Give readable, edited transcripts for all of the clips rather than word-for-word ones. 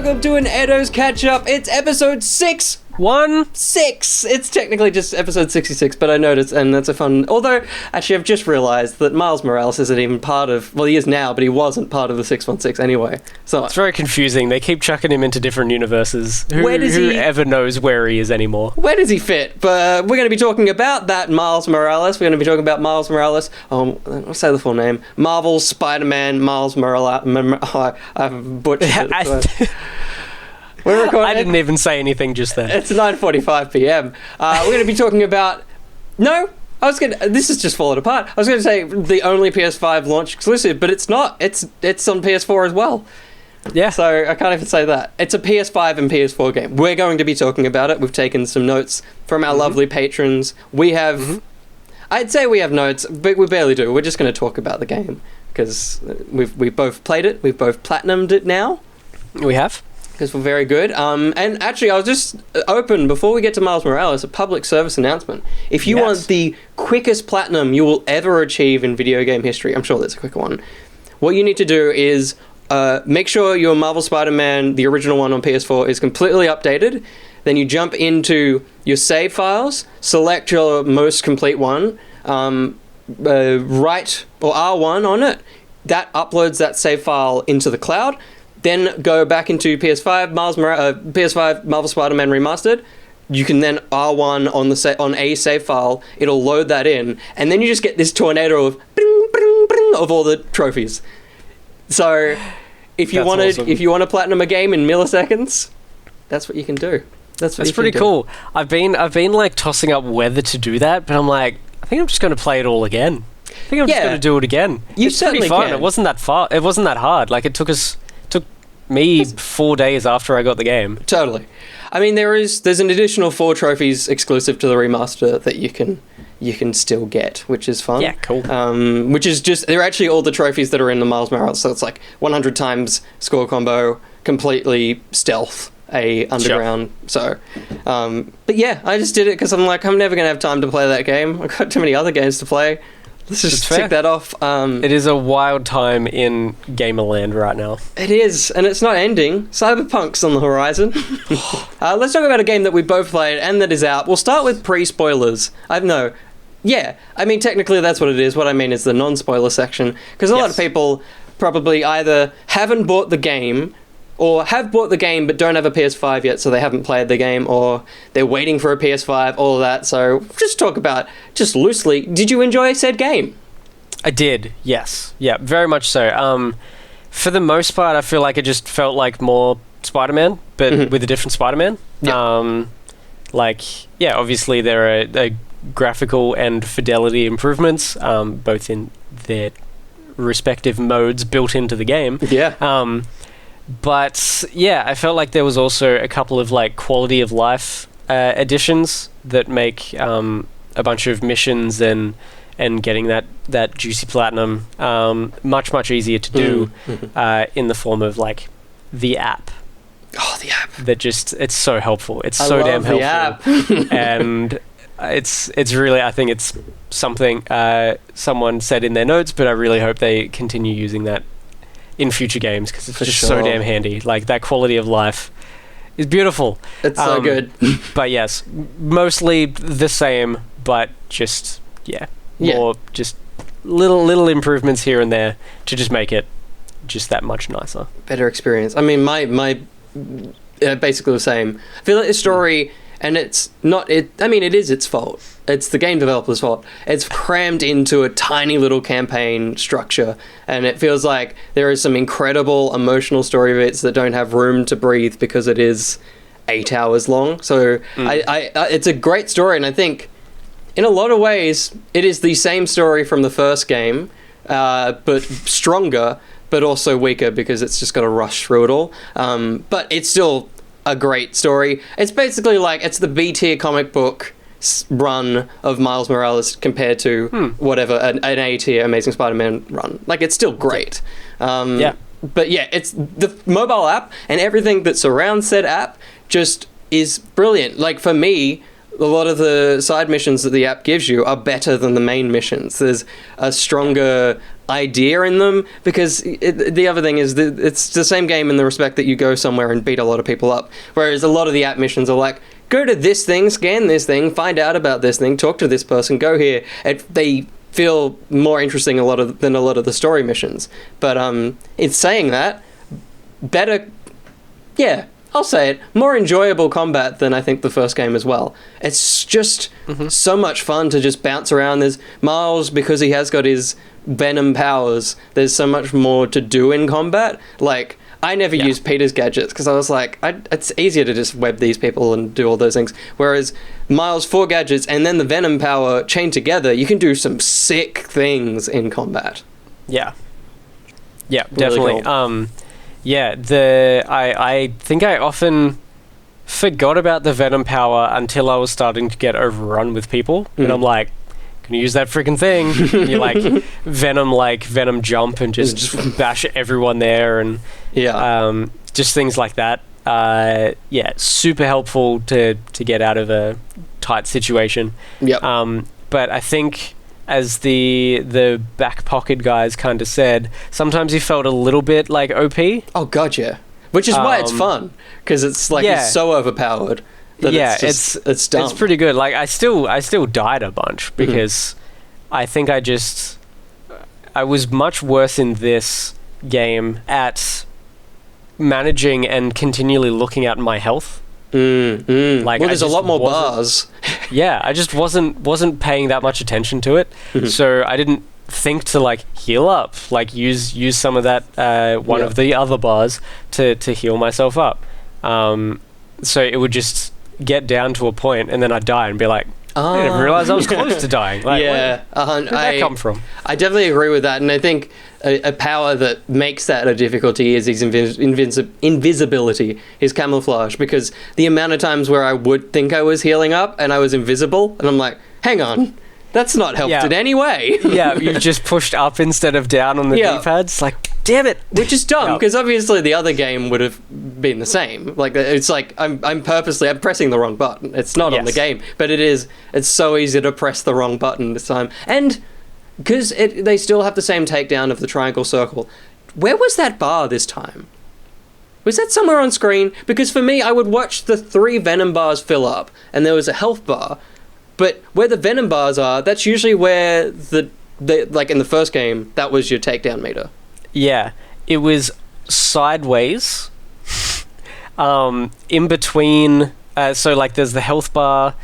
welcome to an Edo's Catch-Up. It's episode 6. 6. It's technically just episode 66, but I noticed, and that's a fun... Although, actually, I've just realised that Miles Morales isn't even part of... Well, he is now, but he wasn't part of the 616 anyway. So it's very confusing. They keep chucking him into different universes. Who ever knows where he is anymore? Where does he fit? But we're going to be talking about that Miles Morales. We're going to be talking about Miles Morales. I'll say the full name. Marvel's Spider-Man Miles Morales. I've butchered it. We're recording. I didn't even say anything just then. It's 9:45 p.m. We're going to be talking about... No, this is just falling apart. I was going to say the only PS5 launch exclusive, but it's not. It's on PS4 as well. Yeah. So I can't even say that. It's a PS5 and PS4 game. We're going to be talking about it. We've taken some notes from our lovely patrons. We have... I'd say we have notes, but we barely do. We're just going to talk about the game because we've both played it. We've both platinumed it now. We have. Because we're very good. And actually, I was just open, before we get to Miles Morales, a public service announcement. If you want the quickest platinum you will ever achieve in video game history, I'm sure there's a quicker one, what you need to do is make sure your Marvel Spider-Man, the original one on PS4, is completely updated. Then you jump into your save files, select your most complete one, right or R1 on it. That uploads that save file into the cloud. Then go back into PS5, PS5 Marvel Spider-Man Remastered. You can then R1 on a save file. It'll load that in, and then you just get this tornado of bing, bing, bing, of all the trophies. So, if you want to platinum a game in milliseconds, that's what you can do. That's pretty cool. I've been like tossing up whether to do that, but I'm like, I think I'm just going to play it all again. I think I'm just going to do it again. It's certainly pretty fun. Can. It wasn't that far. It wasn't that hard. Like, it took me 4 days after I got the game. Totally. I mean, there's an additional 4 trophies exclusive to the remaster that you can still get, which is fun. Yeah, cool. Which is just, they're actually all the trophies that are in the Miles Morales. So it's like 100 times score combo, completely stealth, underground. Sure. So, but yeah, I just did it because I'm like, I'm never gonna have time to play that game. I've got too many other games to play. Let's just tick that off. It is a wild time in Gamerland right now. It is, and it's not ending. Cyberpunk's on the horizon. Let's talk about a game that we both played and that is out. We'll start with pre-spoilers. I mean, technically that's what it is. What I mean is the non-spoiler section. Because a lot of people probably either haven't bought the game or have bought the game but don't have a PS5 yet, so they haven't played the game, or they're waiting for a PS5, all of that. So just talk about, just loosely, did you enjoy said game? I did, yes. Yeah, very much so. For the most part, I feel like it just felt like more Spider-Man, but with a different Spider-Man. Yep. Obviously there are graphical and fidelity improvements, both in their respective modes built into the game. Yeah. But yeah, I felt like there was also a couple of like quality of life additions that make a bunch of missions and getting that juicy platinum much easier to do in the form of like the app. Oh, the app! That just, it's so helpful. It's so damn helpful. The app. And it's really, I think it's something someone said in their notes, but I really hope they continue using that in future games, because it's just so damn handy. Like, that quality of life is beautiful. It's so good. But yes, mostly the same, but just more just little improvements here and there to just make it just that much nicer. Better experience. I mean, my basically the same. I feel like the story, and it's not it. I mean, it is its fault. It's the game developer's fault. It's crammed into a tiny little campaign structure, and it feels like there is some incredible emotional story bits that don't have room to breathe because it is 8 hours long. So it's a great story, and I think in a lot of ways it is the same story from the first game, but stronger, but also weaker because it's just got to rush through it all. But it's still a great story. It's basically like, it's the B-tier comic book run of Miles Morales compared to whatever an A-tier Amazing Spider-Man run. Like, it's still great. But yeah, it's the mobile app and everything that surrounds said app just is brilliant. Like, for me, a lot of the side missions that the app gives you are better than the main missions. There's a stronger idea in them, because the other thing is that it's the same game in the respect that you go somewhere and beat a lot of people up, whereas a lot of the app missions are like, go to this thing, scan this thing, find out about this thing, talk to this person, go here. They feel more interesting than a lot of the story missions. But it's saying that better, yeah, I'll say it, more enjoyable combat than I think the first game as well. It's just so much fun to just bounce around. There's Miles, because he has got his Venom powers, there's so much more to do in combat. Like, I never used Peter's gadgets because I was like, it's easier to just web these people and do all those things. Whereas Miles' 4 gadgets and then the Venom power chained together, you can do some sick things in combat. Yeah. Yeah, Really definitely. cool. I think I often forgot about the Venom power until I was starting to get overrun with people. And I'm like, can you use that freaking thing? And you Venom jump and just bash everyone there, and just things like that. Super helpful to get out of a tight situation. Yep. But I think, as the back pocket guys kind of said, sometimes he felt a little bit like OP. Oh god, yeah. Which is why it's fun, because it's like it's so overpowered. It's dumb. It's pretty good. Like, I still died a bunch because I think I was much worse in this game at managing and continually looking at my health. Like, well, there's a lot more bars. Yeah, I just wasn't paying that much attention to it, so I didn't think to like heal up, like use some of that one of the other bars to heal myself up. So it would just get down to a point and then I'd die and be like, I didn't realize I was close to dying. Like, where did that come from? I definitely agree with that, and I think a power that makes that a difficulty is his invisibility, his camouflage, because the amount of times where I would think I was healing up and I was invisible, and I'm like, hang on, that's not helped in any way. You just pushed up instead of down on the D-pad. It's like, damn it. Which is dumb, because obviously the other game would have been the same. Like, it's like, I'm pressing the wrong button. It's not on the game, but it's so easy to press the wrong button this time. And because they still have the same takedown of the triangle circle, where was that bar this time? Was that somewhere on screen? Because for me, I would watch the 3 Venom bars fill up, and there was a health bar. But where the Venom bars are, that's usually where like in the first game, that was your takedown meter. Yeah, it was sideways, in between. So like, there's the health bar,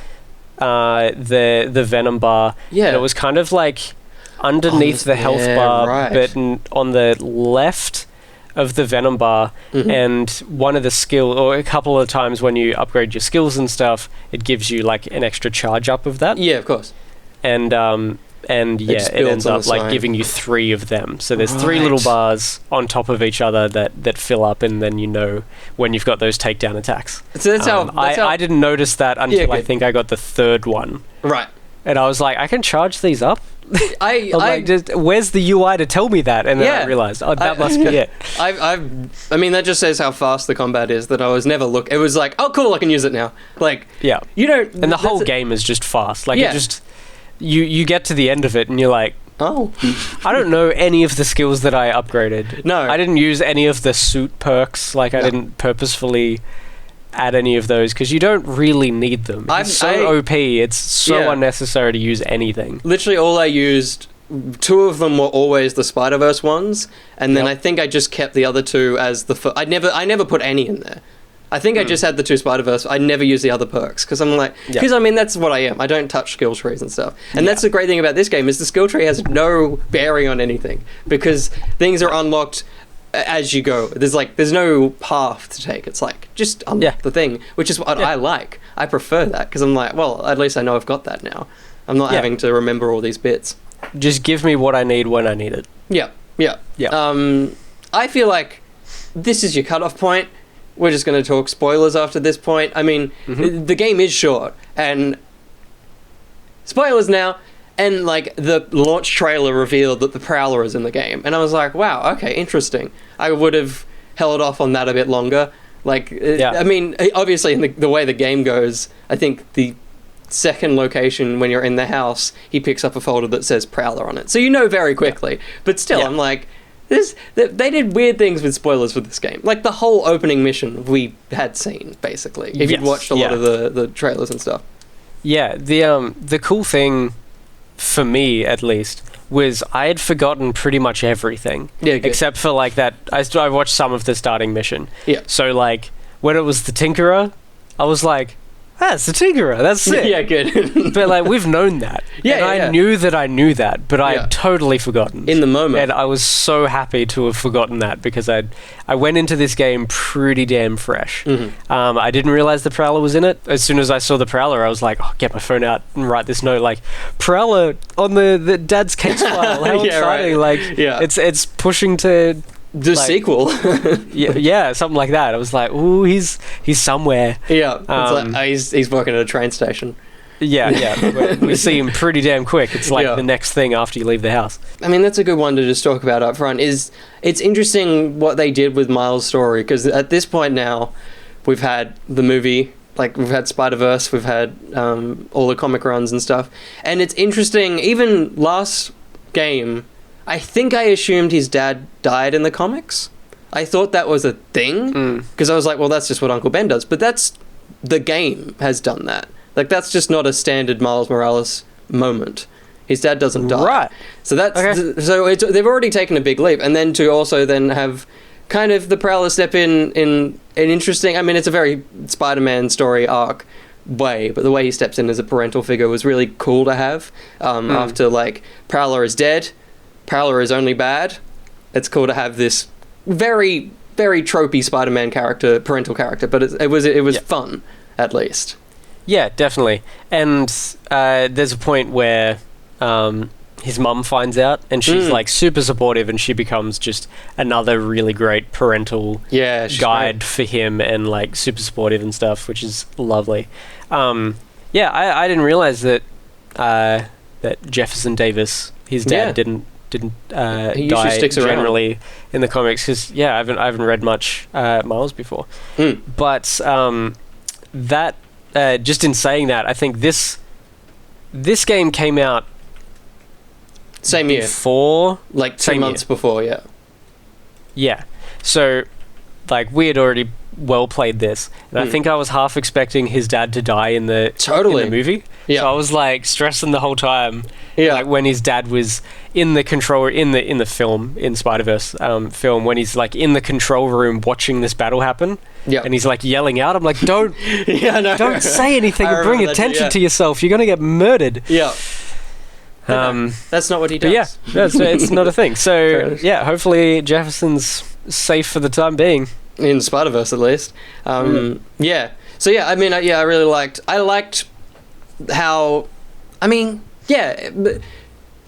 the Venom bar. Yeah, and it was kind of like underneath the health bar, but on the left of the Venom bar. And one of the skill, or a couple of times when you upgrade your skills and stuff, it gives you like an extra charge up of that. Yeah, of course. And it ends up like giving you 3 of them. So there's 3 little bars on top of each other that fill up, and then you know when you've got those takedown attacks. So that's how I didn't notice that until I think I got the 3rd one. Right. And I was like, I can charge these up? Where's the UI to tell me that? And then I realized, that must be it. I mean, that just says how fast the combat is, that I was never it was like, oh cool, I can use it now. Like, you don't... And the whole game is just fast. Like, it just... You get to the end of it and you're like, I don't know any of the skills that I upgraded. No. I didn't use any of the suit perks. Like, I didn't purposefully add any of those, because you don't really need them. It's so OP, it's so unnecessary to use anything. Literally all I used, 2 of them were always the Spider-Verse ones, and then I think I just kept the other 2 as the... I never put any in there. I think I just had the 2 Spider-Verse. I never used the other perks, because I'm like... Because, I mean, that's what I am. I don't touch skill trees and stuff. And that's the great thing about this game, is the skill tree has no bearing on anything, because things are unlocked as you go. There's no path to take. It's like, just unlock the thing, which is what I like. I prefer that, because I'm like, well, at least I know I've got that now. I'm not having to remember all these bits. Just give me what I need when I need it. Yeah. I feel like this is your cutoff point. We're just going to talk spoilers after this point. I mean, the game is short, and spoilers now. And like, the launch trailer revealed that the Prowler is in the game, and I was like, wow, okay, interesting. I would have held off on that a bit longer. Like, I mean, obviously in the way the game goes, I think the second location when you're in the house, he picks up a folder that says Prowler on it. So you know very quickly. But still, I'm like, they did weird things with spoilers for this game. Like, the whole opening mission we had seen, basically, if you'd watched a lot of the trailers and stuff. Yeah, the cool thing, for me at least, was I had forgotten pretty much everything. Yeah, good. Except for, like, that... I watched some of the starting mission. Yeah. So, like, when it was the Tinkerer, I was like, it's the Tinkerer, that's it. Yeah, good. But, like, we've known that. Yeah, and I knew that I knew that, but I had totally forgotten. In the moment. And I was so happy to have forgotten that, because I went into this game pretty damn fresh. Mm-hmm. I didn't realize the Prowler was in it. As soon as I saw the Prowler, I was like, get my phone out and write this note, like, Prowler on the Dad's Case file. How exciting. Right. Like, it's pushing to... The sequel. yeah, something like that. I was like, ooh, he's somewhere. Yeah, it's like, he's working at a train station. Yeah. We see him pretty damn quick. It's like the next thing after you leave the house. I mean, that's a good one to just talk about up front. It's interesting what they did with Miles' story, because at this point now, we've had the movie, like, we've had Spider-Verse, we've had all the comic runs and stuff, and it's interesting, even last game, I think I assumed his dad died in the comics. I thought that was a thing, because I was like, well, that's just what Uncle Ben does. But the game has done that. Like, that's just not a standard Miles Morales moment. His dad doesn't die. Right. So they've already taken a big leap. And then to also then have kind of the Prowler step in an interesting... I mean, it's a very Spider-Man story arc way, but the way he steps in as a parental figure was really cool to have. After, like, Prowler is dead... Prowler is only bad. It's cool to have this very, very tropey Spider-Man character, parental character, but it was fun, at least. Yeah, definitely. And there's a point where his mum finds out, and she's like super supportive, and she becomes just another really great parental guide for him, and like super supportive and stuff, which is lovely. I didn't realize that Jefferson Davis, his dad, didn't die generally in the comics, because I haven't read much Miles before. But that just in saying that, I think this game came out same year, before, like 2 months before. So like we had already played this, and I think I was half expecting his dad to die in the movie. So I was like stressing the whole time. Like when his dad was in the control in the film, in Spider-Verse film, when he's like in the control room watching this battle happen. And he's like yelling out. I'm like, don't say anything and bring attention to yourself. You're gonna get murdered. That's not what he does. It's not a thing. So hopefully Jefferson's safe for the time being. In Spider-Verse, at least. So I mean, I really liked how, I mean, I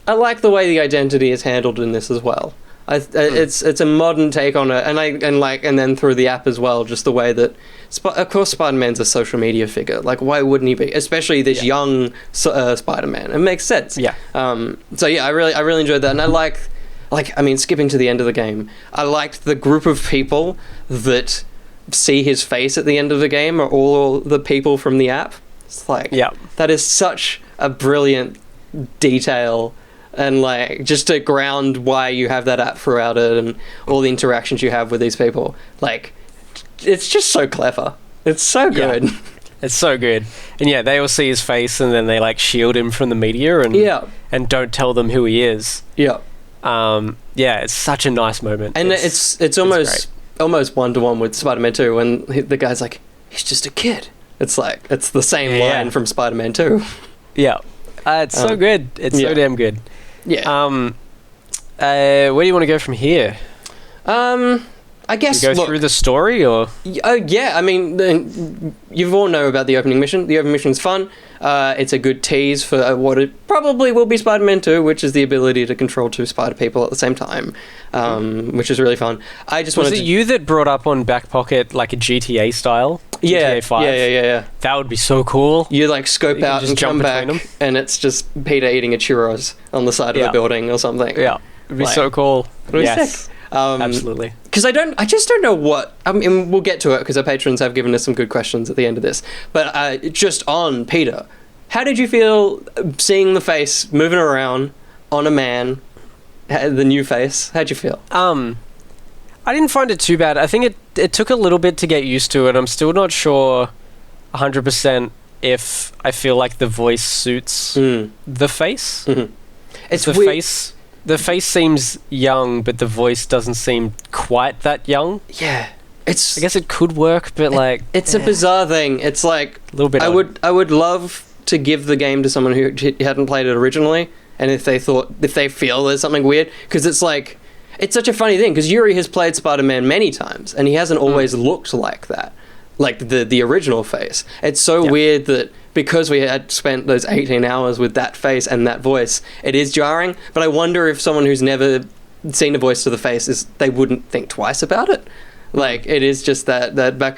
like the way the identity is handled in this as well. It's a modern take on it, and then through the app as well, just the way that, of course, Spider-Man's a social media figure. Like, why wouldn't he be? Especially this young Spider-Man. It makes sense. I really enjoyed that, and I mean, skipping to the end of the game, I liked the group of people that see his face at the end of the game are all the people from the app. It's like, that is such a brilliant detail, and like just to ground why you have that app throughout it and all the interactions you have with these people. Like, it's just so clever. It's so good. It's so good. And they all see his face, and then they like shield him from the media and don't tell them who he is. It's such a nice moment. And it's almost one-to-one with Spider-Man 2 when the guy's like, he's just a kid. It's like, it's the same line from Spider-Man 2. It's so good. It's so damn good. Where do you want to go from here? I guess go through the story, or I mean, you all know about the opening mission. The opening mission's fun. It's a good tease for what it probably will be Spider-Man 2, which is the ability to control two spider people at the same time, which is really fun. I just was it you that brought up on Back Pocket like a GTA style? GTA 5? Yeah. That would be so cool. You like scope out and come back, and it's just Peter eating a churros on the side of a building or something. Yeah, it'd be so cool. Yes. Absolutely. Because I just don't know what. I mean, we'll get to it because our patrons have given us some good questions at the end of this. But just on Peter, how did you feel seeing the face moving around on a man, the new face? How'd you feel? I didn't find it too bad. I think it took a little bit to get used to it. I'm still not sure 100% if I feel like the voice suits the face. Mm-hmm. It's the weird. face. The face seems young, but the voice doesn't seem quite that young. Yeah, I guess it could work, but it's a bizarre thing. It's like a little bit. I would love to give the game to someone who hadn't played it originally, and if they feel there's something weird, because it's like, it's such a funny thing, because Yuri has played Spider-Man many times, and he hasn't always looked like that, like the original face. It's so weird that because we had spent those 18 hours with that face and that voice, it is jarring. But I wonder if someone who's never seen a voice to the face they wouldn't think twice about it. Like, it is just that back.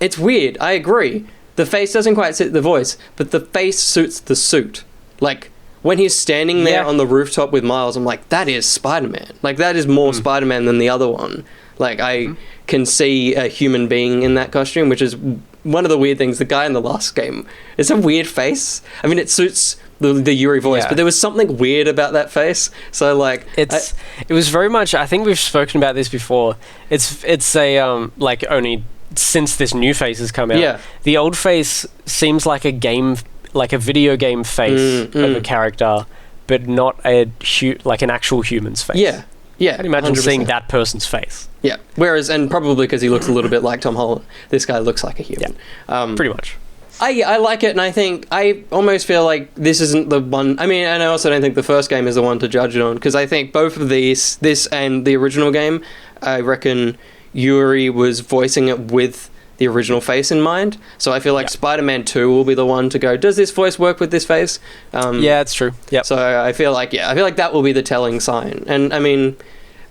It's weird. I agree. The face doesn't quite suit the voice, but the face suits the suit. Like, when he's standing there on the rooftop with Miles, I'm like, that is Spider-Man. Like, that is more Spider-Man than the other one. Like, I can see a human being in that costume, which is one of the weird things. The guy in the last game, it's a weird face. I mean, it suits the Yuri voice, but there was something weird about that face. So, like, it was very much. I think we've spoken about this before. It's a like, only since this new face has come out. Yeah. The old face seems like a game, like a video game face of a character, but not like an actual human's face. Yeah. Yeah, I'd imagine 100%. seeing that person's face. Yeah, whereas, and probably because he looks a little bit like Tom Holland, this guy looks like a human. Yeah, pretty much. I like it, and I think, I almost feel like this isn't the one. I mean, and I also don't think the first game is the one to judge it on, because I think both of these, this and the original game, I reckon Yuri was voicing it with the original face in mind. So I feel like Spider-Man 2 will be the one to go, does this voice work with this face? Yeah, it's true. Yep. So I feel like that will be the telling sign. And I mean,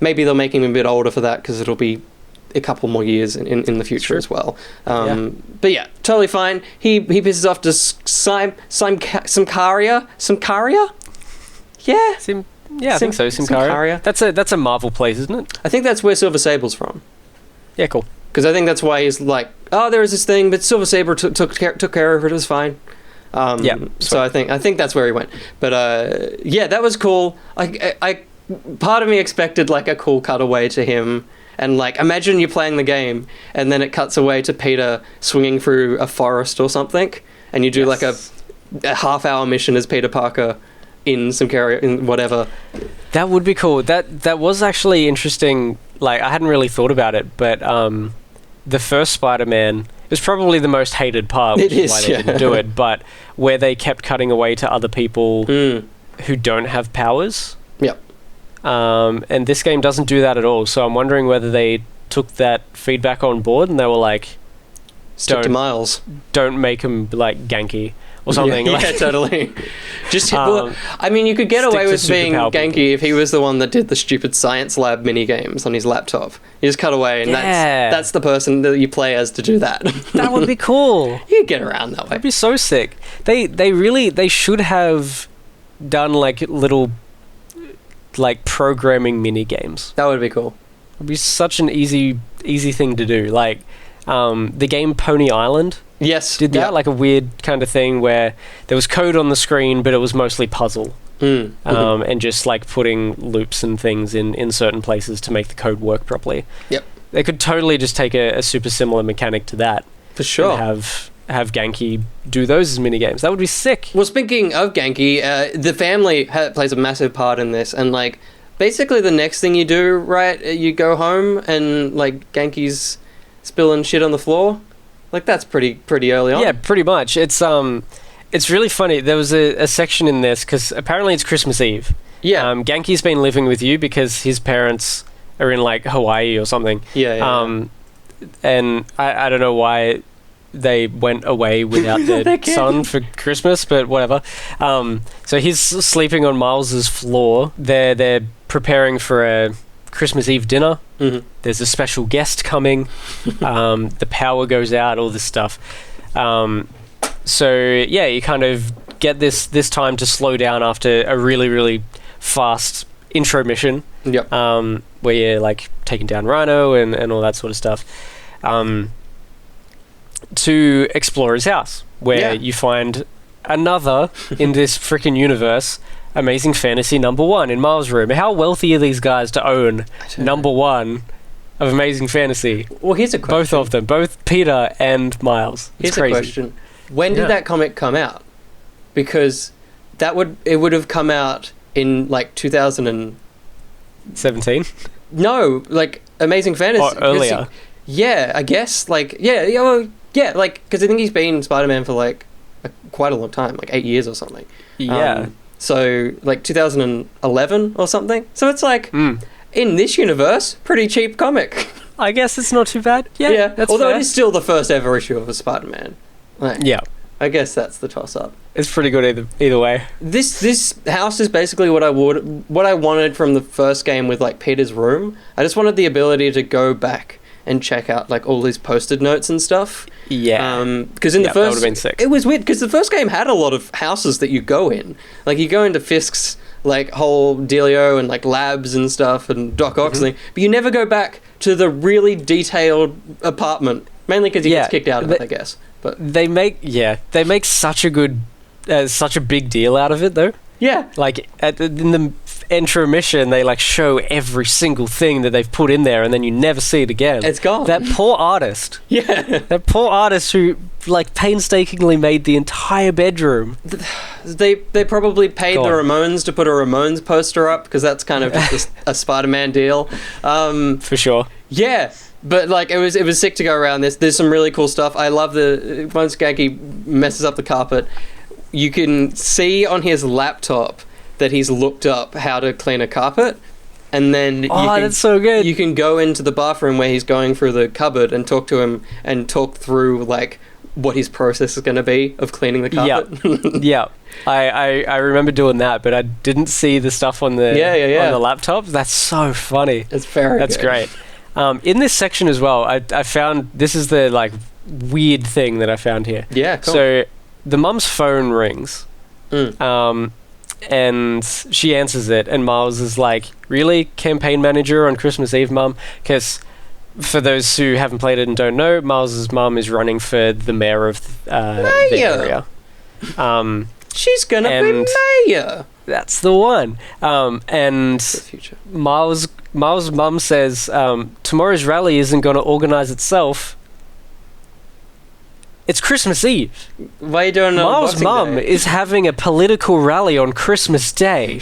maybe they'll make him a bit older for that, because it'll be a couple more years in the future as well. But yeah, totally fine. He pisses off to Symkaria? Yeah? I think so, Symkaria. That's a Marvel place, isn't it? I think that's where Silver Sable's from. Yeah, cool. Because I think that's why he's like, oh, there is this thing, but Silver Sabre took care of it. It was fine. So I think that's where he went. But yeah, that was cool. I part of me expected like a cool cutaway to him, and like, imagine you're playing the game and then it cuts away to Peter swinging through a forest or something, and you do like a half-hour mission as Peter Parker in some in whatever. That would be cool. That was actually interesting. Like, I hadn't really thought about it, but the first Spider-Man is probably the most hated part, which is why they didn't do it, but where they kept cutting away to other people who don't have powers. Yep. And this game doesn't do that at all, so I'm wondering whether they took that feedback on board and they were like, stick to Miles. Don't make him like Genki or something. Yeah, totally. Just I mean, you could get away with being Genki if he was the one that did the stupid science lab mini games on his laptop. You just cut away, and that's the person that you play as to do that. That would be cool. You could get around that way. That'd be so sick. They should have done like little like programming mini games. That would be cool. It'd be such an easy thing to do. Like the game Pony Island. Yes. Did that, like a weird kind of thing where there was code on the screen, but it was mostly puzzle. And just like putting loops and things in certain places to make the code work properly. Yep. They could totally just take a super similar mechanic to that. For sure. And have Genki do those as mini games. That would be sick. Well, speaking of Genki, the family plays a massive part in this, and like basically the next thing you do, right, you go home and like Genki's spilling shit on the floor. Like, that's pretty early on. Yeah, pretty much. It's really funny. There was a section in this, because apparently it's Christmas Eve. Yeah. Genki's been living with you because his parents are in, like, Hawaii or something. Yeah. And I don't know why they went away without their son for Christmas, but whatever. So he's sleeping on Miles's floor. They're preparing for a Christmas Eve dinner. There's a special guest coming. The power goes out, all this stuff. So yeah, you kind of get this time to slow down after a really, really fast intro mission. Yep. Where you're like taking down Rhino and all that sort of stuff. To explore his house, where you find another in this freaking universe, Amazing Fantasy #1 in Miles' room. How wealthy are these guys to own #1 of Amazing Fantasy? Well, here's a question. Both of them, both Peter and Miles. It's here's crazy. a question. When did that comic come out? Because it would have come out in like 17? No, like Amazing Fantasy. Or earlier. Yeah, I guess. Like, like, because I think he's been Spider-Man for like quite a long time, like 8 years or something. Yeah. So, like 2011 or something. So it's like, in this universe, pretty cheap comic. I guess it's not too bad. Yeah, that's although fair. it is still the first ever issue of a Spider-Man. Like, yeah. I guess that's the toss-up. It's pretty good either way. This house is basically what I wanted from the first game with like Peter's room. I just wanted the ability to go back and check out like all these posted notes and stuff. Yeah. Because in the that first, would've been sick. it was weird because the first game had a lot of houses that you go in. Like you go into Fisk's like whole dealio and like labs and stuff and Doc Ock thing, but you never go back to the really detailed apartment. Mainly because he gets kicked out of it, I guess. But they make such a big deal out of it though. Yeah. Like in the intro mission, they like show every single thing that they've put in there, and then you never see it again. It's gone. That poor artist. Yeah. That poor artist who like painstakingly made the entire bedroom. They probably paid the Ramones to put a Ramones poster up because that's kind of just a Spider-Man deal. For sure. Yeah. But like it was sick to go around. There's some really cool stuff. I love once Gaggy messes up the carpet, you can see on his laptop that he's looked up how to clean a carpet, and then that's so good. You can go into the bathroom where he's going through the cupboard and talk to him and talk through like what his process is going to be of cleaning the carpet. Yeah. I remember doing that, but I didn't see the stuff on the on the laptop. That's so funny. It's very That's good. great. In this section as well, I found this is the like weird thing that I found here. Yeah, cool. So the mum's phone rings, and she answers it, and Miles is like, "Really, campaign manager on Christmas Eve, Mum?" Because for those who haven't played it and don't know, Miles's mum is running for the mayor of the area. She's gonna be mayor. That's the one. And The future. Miles' mum says, tomorrow's rally isn't going to organise itself. It's Christmas Eve. Why are you doing Miles' mum is having a political rally on Christmas Day.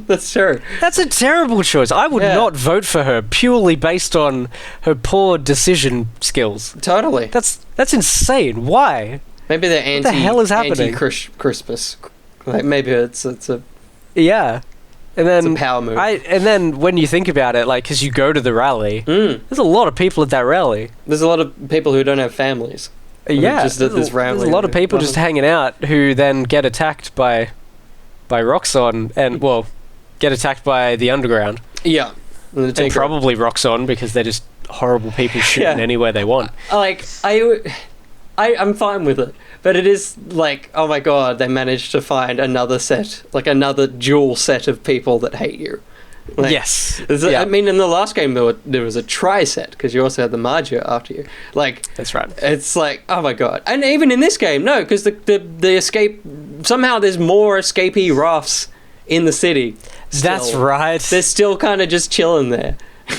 That's true. That's a terrible choice. I would not vote for her purely based on her poor decision skills. Totally. That's insane. Why? Maybe they're What the hell is happening? Christmas. Like maybe it's a Yeah. And then it's a power move. and then when you think about it, like, because you go to the rally, there's a lot of people at that rally. There's a lot of people who don't have families. Yeah, just at this rally. There's a lot of people just hanging out who then get attacked by Roxxon and get attacked by the underground. Yeah, and probably Roxxon because they're just horrible people shooting anywhere they want. Like I'm fine with it, but it is like, oh my god, they managed to find another dual set of people that hate you. Like, yes. I mean, in the last game there was a tri-set because you also had the Margia after you. Like, that's right. It's like, oh my god, and even in this game, no, because the escape somehow there's more escapee rafts in the city. Still. That's right. They're still kind of just chilling there.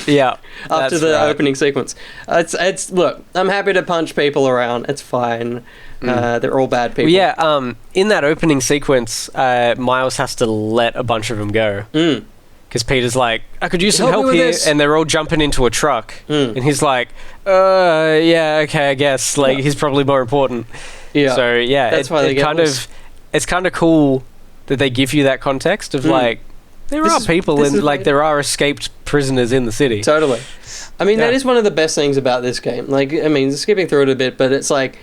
Yeah. After the opening sequence, it's look. I'm happy to punch people around. It's fine. They're all bad people. Well, yeah. In that opening sequence, Miles has to let a bunch of them go. Because Peter's like, I could use some help here, and they're all jumping into a truck, and he's like, yeah, okay, I guess. Like, he's probably more important. Yeah. So yeah, that's why they get it's kind of cool that they give you that context of like, there are people and like there are escaped prisoners in the city. Totally. I mean, that is one of the best things about this game. Like, I mean, skipping through it a bit, but it's like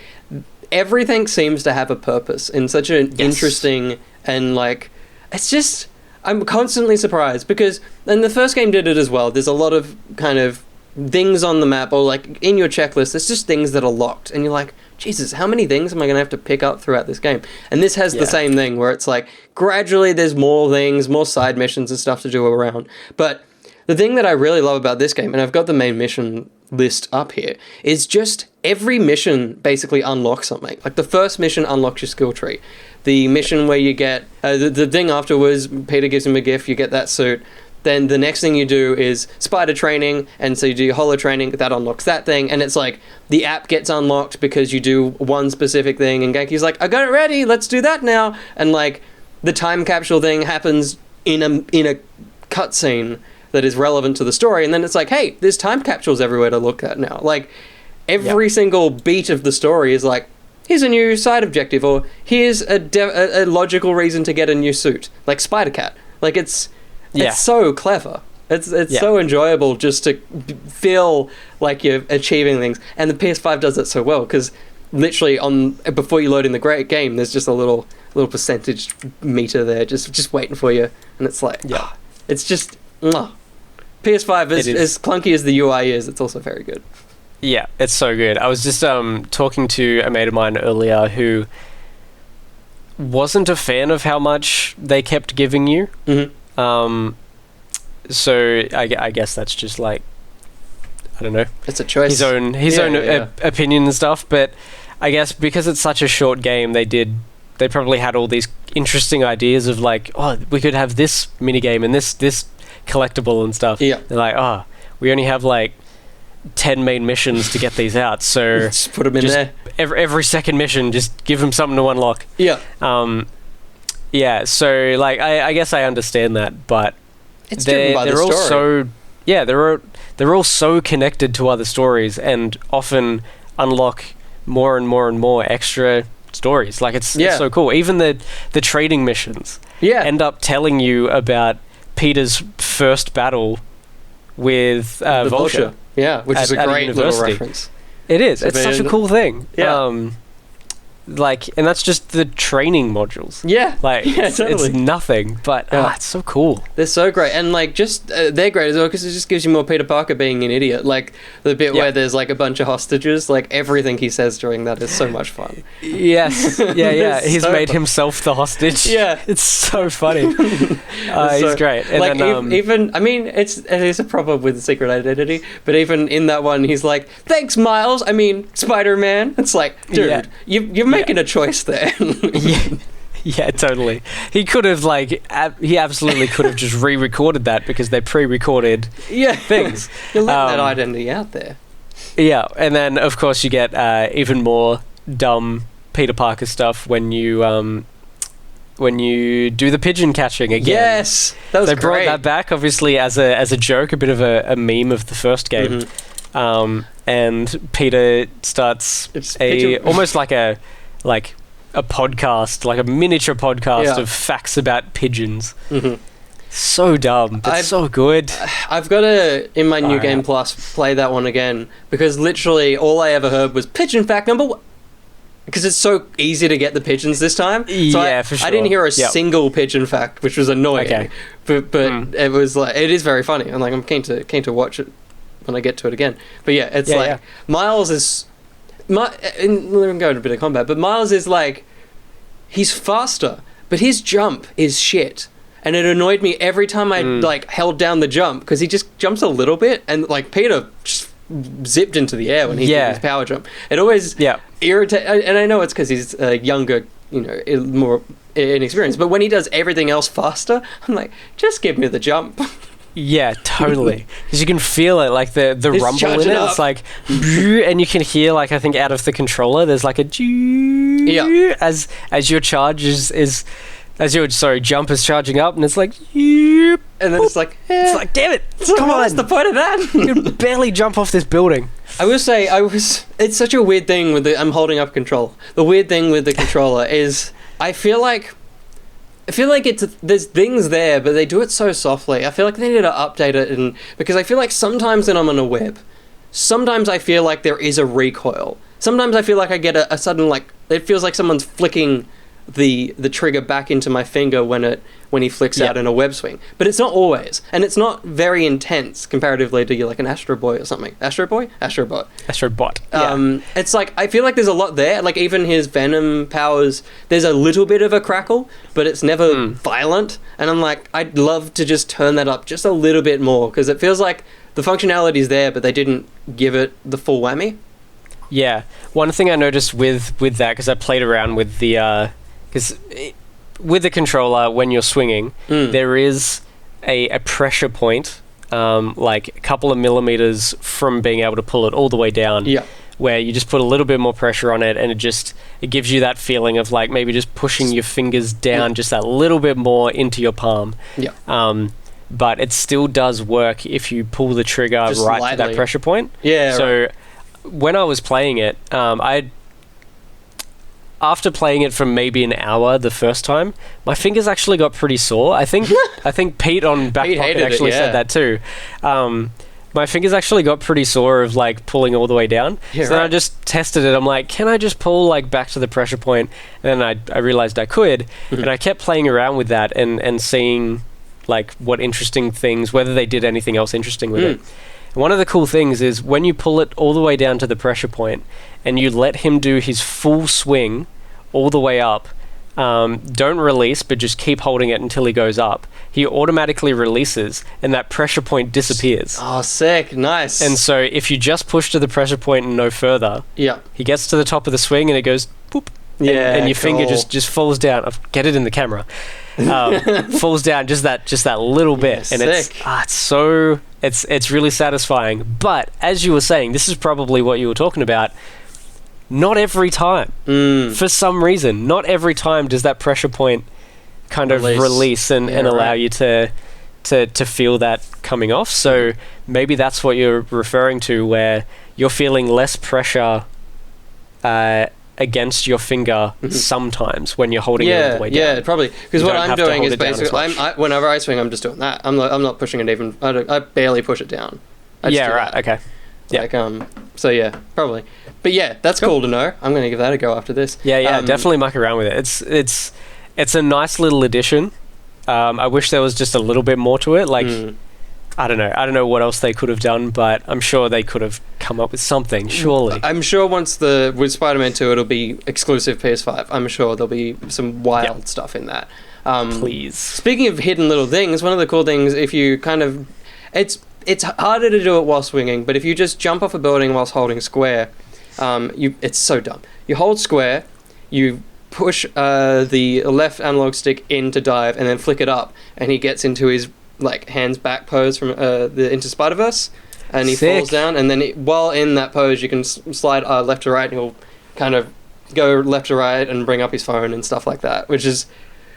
everything seems to have a purpose in such an interesting and like, it's just. I'm constantly surprised because, and the first game did it as well, there's a lot of kind of things on the map or like in your checklist, there's just things that are locked and you're like, Jesus, how many things am I going to have to pick up throughout this game? And this has the same thing where it's like gradually there's more things, more side missions and stuff to do around. But The thing that I really love about this game, and I've got the main mission list up here, is just every mission basically unlocks something. Like the first mission unlocks your skill tree. The mission where you get the thing afterwards, Peter gives him a gift, you get that suit. Then the next thing you do is spider training, and so you do your holo training, that unlocks that thing, and it's like the app gets unlocked because you do one specific thing, and Genki's like, I got it ready, let's do that now, and like the time capsule thing happens in a cutscene that is relevant to the story, and then it's like, hey, there's time capsules everywhere to look at now. Like every single beat of the story is like, here's a new side objective, or here's a logical reason to get a new suit, like Spider-Cat. Like it's so clever. It's so enjoyable just to feel like you're achieving things. And the PS5 does that so well, because literally before you load in the game, there's just a little percentage meter there just waiting for you. And it's like, it's just... PS5 is as clunky as the UI is, it's also very good. Yeah, it's so good. I was just talking to a mate of mine earlier who wasn't a fan of how much they kept giving you. Mm-hmm. So I guess that's just like, I don't know. It's a choice. His own opinion and stuff. But I guess because it's such a short game, they probably had all these interesting ideas of like, oh, we could have this minigame and this collectible and stuff. Yeah. They're like, oh, we only have like 10 main missions to get these out, so just put them in there. Every second mission, just give them something to unlock. Yeah. Yeah, so like I guess I understand that, but it's driven by the story. They're all so connected to other stories and often unlock more and more and more extra stories. Like it's so cool. Even the trading missions end up telling you about Peter's first battle with Vulture. Yeah, which is a great little reference. It is. It's such a cool thing. Yeah. And that's just the training modules. Yeah. Like, totally. It's nothing, but it's so cool. They're so great. And, like, just, they're great as well because it just gives you more Peter Parker being an idiot. Like, the bit where there's, like, a bunch of hostages, like, everything he says during that is so much fun. Yes. Yeah. He's so made himself the hostage. Yeah. It's so funny. He's great. And like, then, even, I mean, it is a problem with the secret identity, but even in that one, he's like, thanks, Miles. I mean, Spider-Man. It's like, dude, you're making a choice there. Yeah, totally. He could have he absolutely could have just re-recorded that because they pre-recorded things. You're letting that identity out there. Yeah, and then of course you get even more dumb Peter Parker stuff when you do the pigeon catching again. Yes, that was they great. brought that back obviously as a joke, a bit of a meme of the first game. Mm-hmm. And Peter starts almost like a podcast, like a miniature podcast of facts about pigeons. Mm-hmm. So dumb, but so good. I've got to, in my New Game Plus, play that one again, because literally all I ever heard was pigeon fact number 1. Because it's so easy to get the pigeons this time. So for sure. I didn't hear a single pigeon fact, which was annoying. Okay. But it was like, it is very funny. I'm like, I'm keen to watch it when I get to it again. But yeah, it's Miles is... let me go into a bit of combat, but Miles is like... He's faster, but his jump is shit. And it annoyed me every time I held down the jump, because he just jumps a little bit, and like Peter just zipped into the air when he did his power jump. It always irritates, and I know it's because he's younger, more inexperienced, but when he does everything else faster, I'm like, just give me the jump. Yeah, totally. Because you can feel it, like the rumble in it. It's like, and you can hear, like, I think out of the controller, there's like a as your charge as your jump is charging up, and it's like, and then it's like, damn it, come on, what's the point of that? You can barely jump off this building. I will say, it's such a weird thing with I'm holding up control. The weird thing with the controller is, I feel like there's things there, but they do it so softly. I feel like they need to update it, because I feel like sometimes when I'm on a web, sometimes I feel like there is a recoil. Sometimes I feel like I get a sudden, like, it feels like someone's flicking the trigger back into my finger when he flicks out in a web swing. But it's not always, and it's not very intense comparatively to like an Astro Boy or something. Astrobot. Yeah. It's like I feel like there's a lot there. Like even his Venom powers, there's a little bit of a crackle, but it's never violent. And I'm like, I'd love to just turn that up just a little bit more because it feels like the functionality's there, but they didn't give it the full whammy. Yeah. One thing I noticed with that, because I played around with the with the controller when you're swinging, there is a pressure point, like a couple of millimeters from being able to pull it all the way down. Yeah. Where you just put a little bit more pressure on it, and it gives you that feeling of like maybe just pushing your fingers down just that little bit more into your palm. Yeah. But it still does work if you pull the trigger just right lightly to that pressure point. Yeah. So when I was playing it, after playing it for maybe an hour the first time, my fingers actually got pretty sore. I think Pete on Back Pocket actually said that too. My fingers actually got pretty sore of like pulling all the way down. Yeah, so then I just tested it. I'm like, can I just pull like back to the pressure point? And then I realized I could, and I kept playing around with that and seeing like what interesting things, whether they did anything else interesting with it. And one of the cool things is when you pull it all the way down to the pressure point and you let him do his full swing all the way up, don't release, but just keep holding it until he goes up. He automatically releases, and that pressure point disappears. Oh, sick. Nice. And so if you just push to the pressure point and no further, he gets to the top of the swing and it goes, boop. Yeah, and your finger just falls down. Get it in the camera. Falls down just that little bit, and it's really satisfying. But as you were saying, this is probably what you were talking about. Not every time, for some reason, not every time does that pressure point kind of release and allow you to feel that coming off. So maybe that's what you're referring to, where you're feeling less pressure against your finger sometimes when you're holding it all the way down. Yeah, probably. Because what I'm doing is basically, whenever I swing, I'm just doing that. I'm not pushing it even. I barely push it down. Okay. Like, so yeah, probably. But yeah, that's cool to know. I'm going to give that a go after this. Yeah, definitely muck around with it. It's a nice little addition. I wish there was just a little bit more to it. Like, I don't know what else they could have done, but I'm sure they could have come up with something, surely. I'm sure with Spider-Man 2, it'll be exclusive PS5. I'm sure there'll be some wild stuff in that. Please. Speaking of hidden little things, one of the cool things, if you kind of... It's harder to do it while swinging, but if you just jump off a building whilst holding square, it's so dumb. You hold square, you push the left analog stick in to dive, and then flick it up, and he gets into his like hands back pose from the Into Spider-Verse, and he falls down, and then while in that pose, you can slide left to right, and he'll kind of go left to right and bring up his phone and stuff like that, which is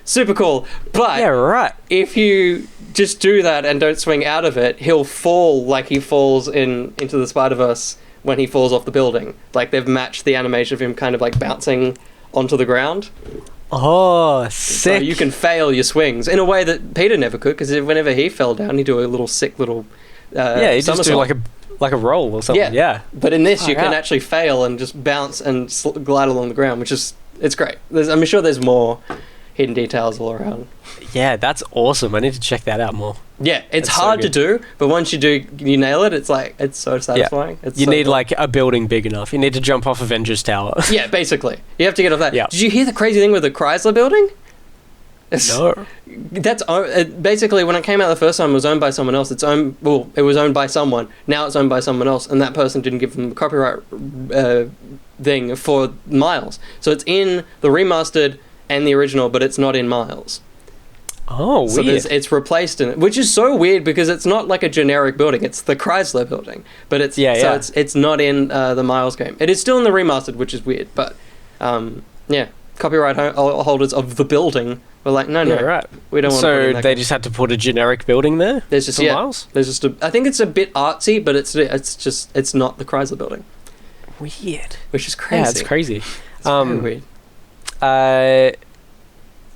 super cool. But if you just do that and don't swing out of it, he'll fall like he falls into the Spider-Verse when he falls off the building. Like they've matched the animation of him kind of like bouncing onto the ground. Oh, sick. So you can fail your swings in a way that Peter never could, because whenever he fell down, he'd do a little sick little he just do like a roll or something. Yeah. But in this, you can actually fail and just bounce and glide along the ground, which is, it's great. I'm sure there's more hidden details all around. Yeah, that's awesome. I need to check that out more. Yeah, it's hard to do, but once you do, you nail it. It's like, it's so satisfying. Yeah. You need like a building big enough. You need to jump off Avengers Tower. Yeah, basically. You have to get off that. Yeah. Did you hear the crazy thing with the Chrysler building? No. That's basically, when it came out the first time, it was owned by someone else. It was owned by someone. Now it's owned by someone else, and that person didn't give them the copyright thing for Miles. So it's in the remastered and the original, but it's not in Miles. Oh, weird. So it's replaced in it, which is so weird because it's not like a generic building. It's the Chrysler building, but it's it's not in the Miles game. It is still in the remastered, which is weird. But copyright holders of the building were like, no, we don't want to. So they just had to put a generic building there. There's just Miles. There's just I think it's a bit artsy, but it's not the Chrysler building. Weird. Which is crazy. Yeah, it's crazy. It's very weird.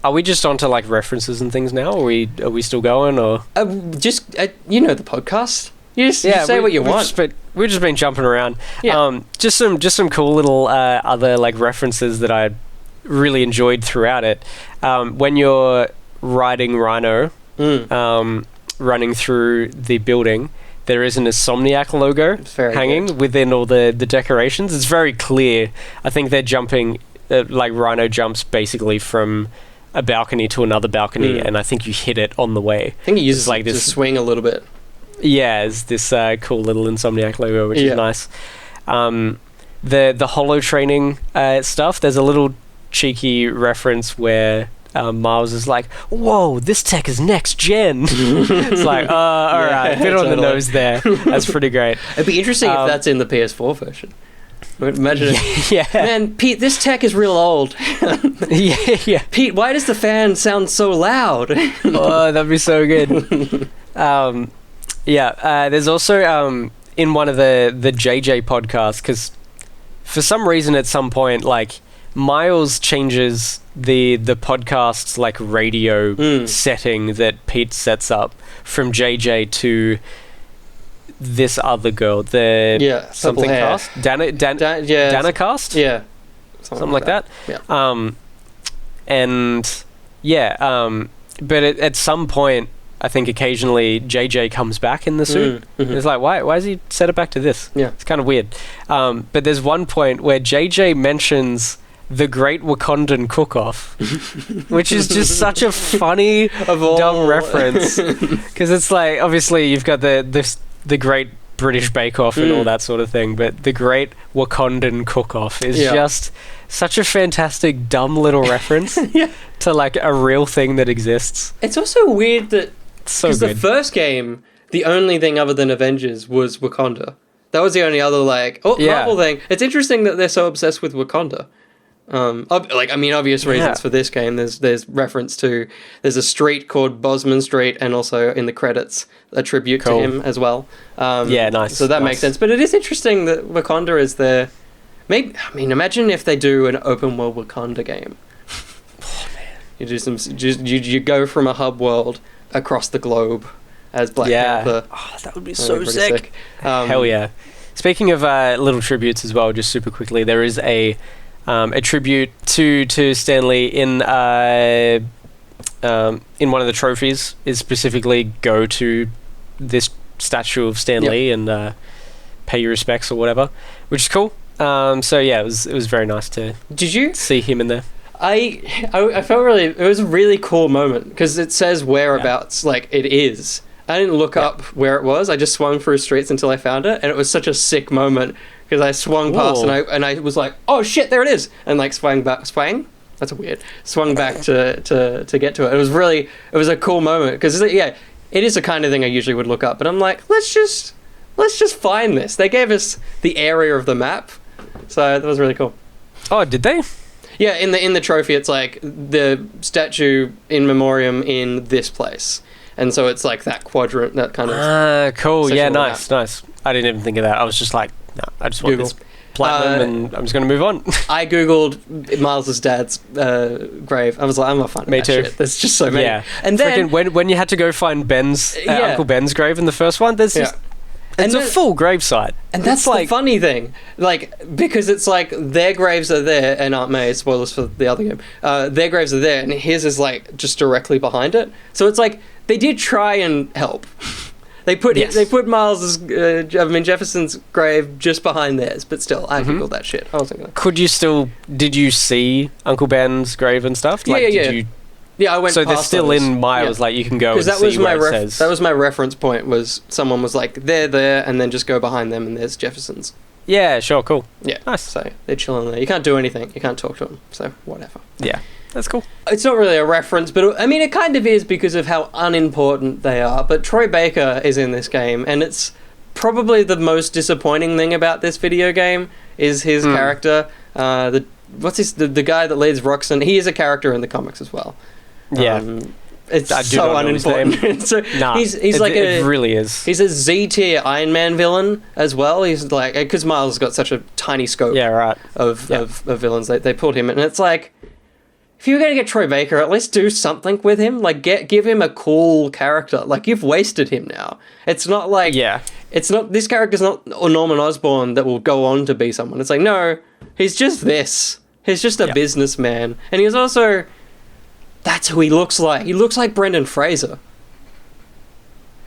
Are we just onto like references and things now? Are we still going, or you know the podcast? You say what you want. We've just been jumping around. Yeah. Just some cool little other like references that I really enjoyed throughout it. When you're riding Rhino, running through the building, there is an Insomniac logo hanging within all the decorations. It's very clear. I think they're jumping, like Rhino jumps basically from a balcony to another balcony, and I think you hit it on the way. I think it uses like this to swing a little bit. Yeah, it's this cool little Insomniac logo, which is nice. The holo training stuff, there's a little cheeky reference where Miles is like, whoa, this tech is next gen. It's like, all right, bit on the nose there. That's pretty great. It'd be interesting if that's in the PS4 version. Imagine it. Man, Pete, this tech is real old. yeah. Pete, why does the fan sound so loud? Oh, that'd be so good. There's also in one of the JJ podcasts, because for some reason at some point, like, Miles changes the podcast's like radio setting that Pete sets up from JJ to this other girl, the something cast, Dana cast, something like that. But at some point, I think occasionally JJ comes back in the suit. It's like, why is he set it back to this? It's kind of weird. But there's one point where JJ mentions the Great Wakandan Cook-Off, which is just such a funny, dumb reference. Because it's like, obviously, you've got the Great British Bake-Off and all that sort of thing, but the Great Wakandan Cook-Off is just such a fantastic, dumb little reference to, like, a real thing that exists. It's also weird that... Because the first game, the only thing other than Avengers was Wakanda. That was the only other, like... Marvel thing. It's interesting that they're so obsessed with Wakanda. Obvious reasons for this game. There's reference to, there's a street called Bosman Street, and also in the credits a tribute to him as well. Nice. So that makes sense. But it is interesting that Wakanda is there. Imagine if they do an open world Wakanda game. Oh man, you do some. You go from a hub world across the globe as Black Panther. Oh, that would be so sick. Hell yeah. Speaking of little tributes as well, just super quickly, there is a tribute to Stan Lee in one of the trophies. Is specifically go to this statue of Stan Lee and pay your respects or whatever, which is cool. It was very nice to see him in there. I felt it was a really cool moment because it says whereabouts like it is. I didn't look up where it was. I just swung through streets until I found it, and it was such a sick moment because I swung past and I was like, oh shit, there it is, and like swung back. That's weird. Swung back to get to it. It was a cool moment because it is the kind of thing I usually would look up, but I'm like, let's just find this. They gave us the area of the map, so that was really cool. Oh, did they? Yeah, in the trophy, it's like the statue in memoriam in this place. And so it's like that quadrant, that kind of... cool. Yeah, nice. I didn't even think of that. I was just like, no, I just want this platinum and I'm just going to move on. I Googled Miles' dad's grave. I was like, I'm not finding that shit. There's just so many. Yeah. And then... when you had to go find Ben's, Uncle Ben's grave in the first one, there's just... It's a full gravesite. And that's like, the funny thing. Like, because it's like their graves are there, and Aunt May, spoilers for the other game, their graves are there, and his is like just directly behind it. So it's like, they did try and help. They put Miles's, Jefferson's grave just behind theirs, but still, I googled that shit. I was thinking, did you see Uncle Ben's grave and stuff? Like, yeah, I went. So they're still in Miles. Like you can go and see where it says. That was my reference point. Was someone was like they're there, and then just go behind them, and there's Jefferson's. Yeah, sure, cool. Yeah, nice. So they're chilling there. You can't do anything. You can't talk to them. So whatever. Yeah, that's cool. It's not really a reference, but I mean, it kind of is because of how unimportant they are. But Troy Baker is in this game, and it's probably the most disappointing thing about this video game is his character. The guy that leads Roxanne. He is a character in the comics as well. Yeah, it's so unimportant. So he's like it really is. He's a Z tier Iron Man villain as well. He's like because Miles has got such a tiny scope. Yeah, right. Of villains, they pulled him in, and it's like if you were gonna get Troy Baker, at least do something with him. Like give him a cool character. Like you've wasted him now. It's not like it's not this character's not Norman Osborn that will go on to be someone. It's like no, he's just this. He's just a businessman. And he's also... That's who he looks like. He looks like Brendan Fraser.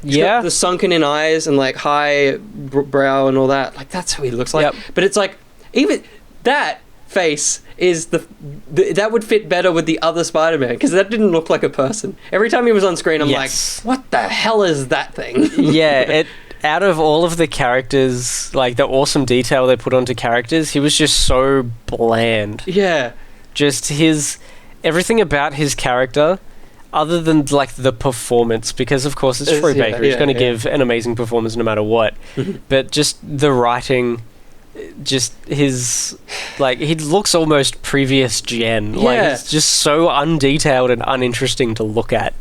He's got the sunken in eyes and like high brow and all that. Like, that's who he looks like. But it's like, even that face is that would fit better with the other Spider-Man, because that didn't look like a person. Every time he was on screen, I'm like, what the hell is that thing? Out of all of the characters, like the awesome detail they put onto characters, he was just so bland. Yeah. Just everything about his character, other than like the performance, because of course it's Troy Baker. He's going to give an amazing performance no matter what. But just the writing, just his, like, he looks almost previous gen. Like, it's just so undetailed and uninteresting to look at.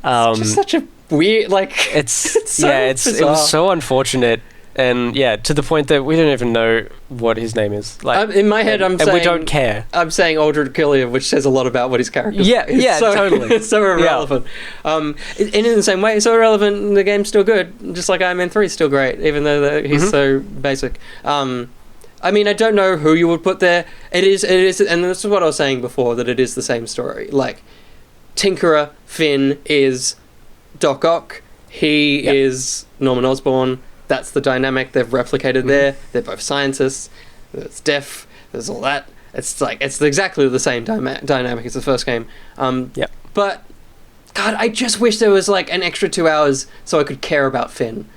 It's just such a weird, like, it was so unfortunate. And to the point that we don't even know what his name is. Like, in my head, I'm saying, we don't care. I'm saying Aldred Killian, which says a lot about what his character is. Totally. It's so irrelevant. And in the same way, it's so irrelevant, the game's still good. Just like Iron Man 3 is still great, even though he's so basic. I mean, I don't know who you would put there. It is, and this is what I was saying before, that it is the same story. Like, Tinkerer Finn is Doc Ock. He is Norman Osborn. That's the dynamic they've replicated there. They're both scientists. There's deaf. There's all that. It's like, it's exactly the same dynamic as the first game. But, God, I just wish there was like an extra 2 hours so I could care about Finn.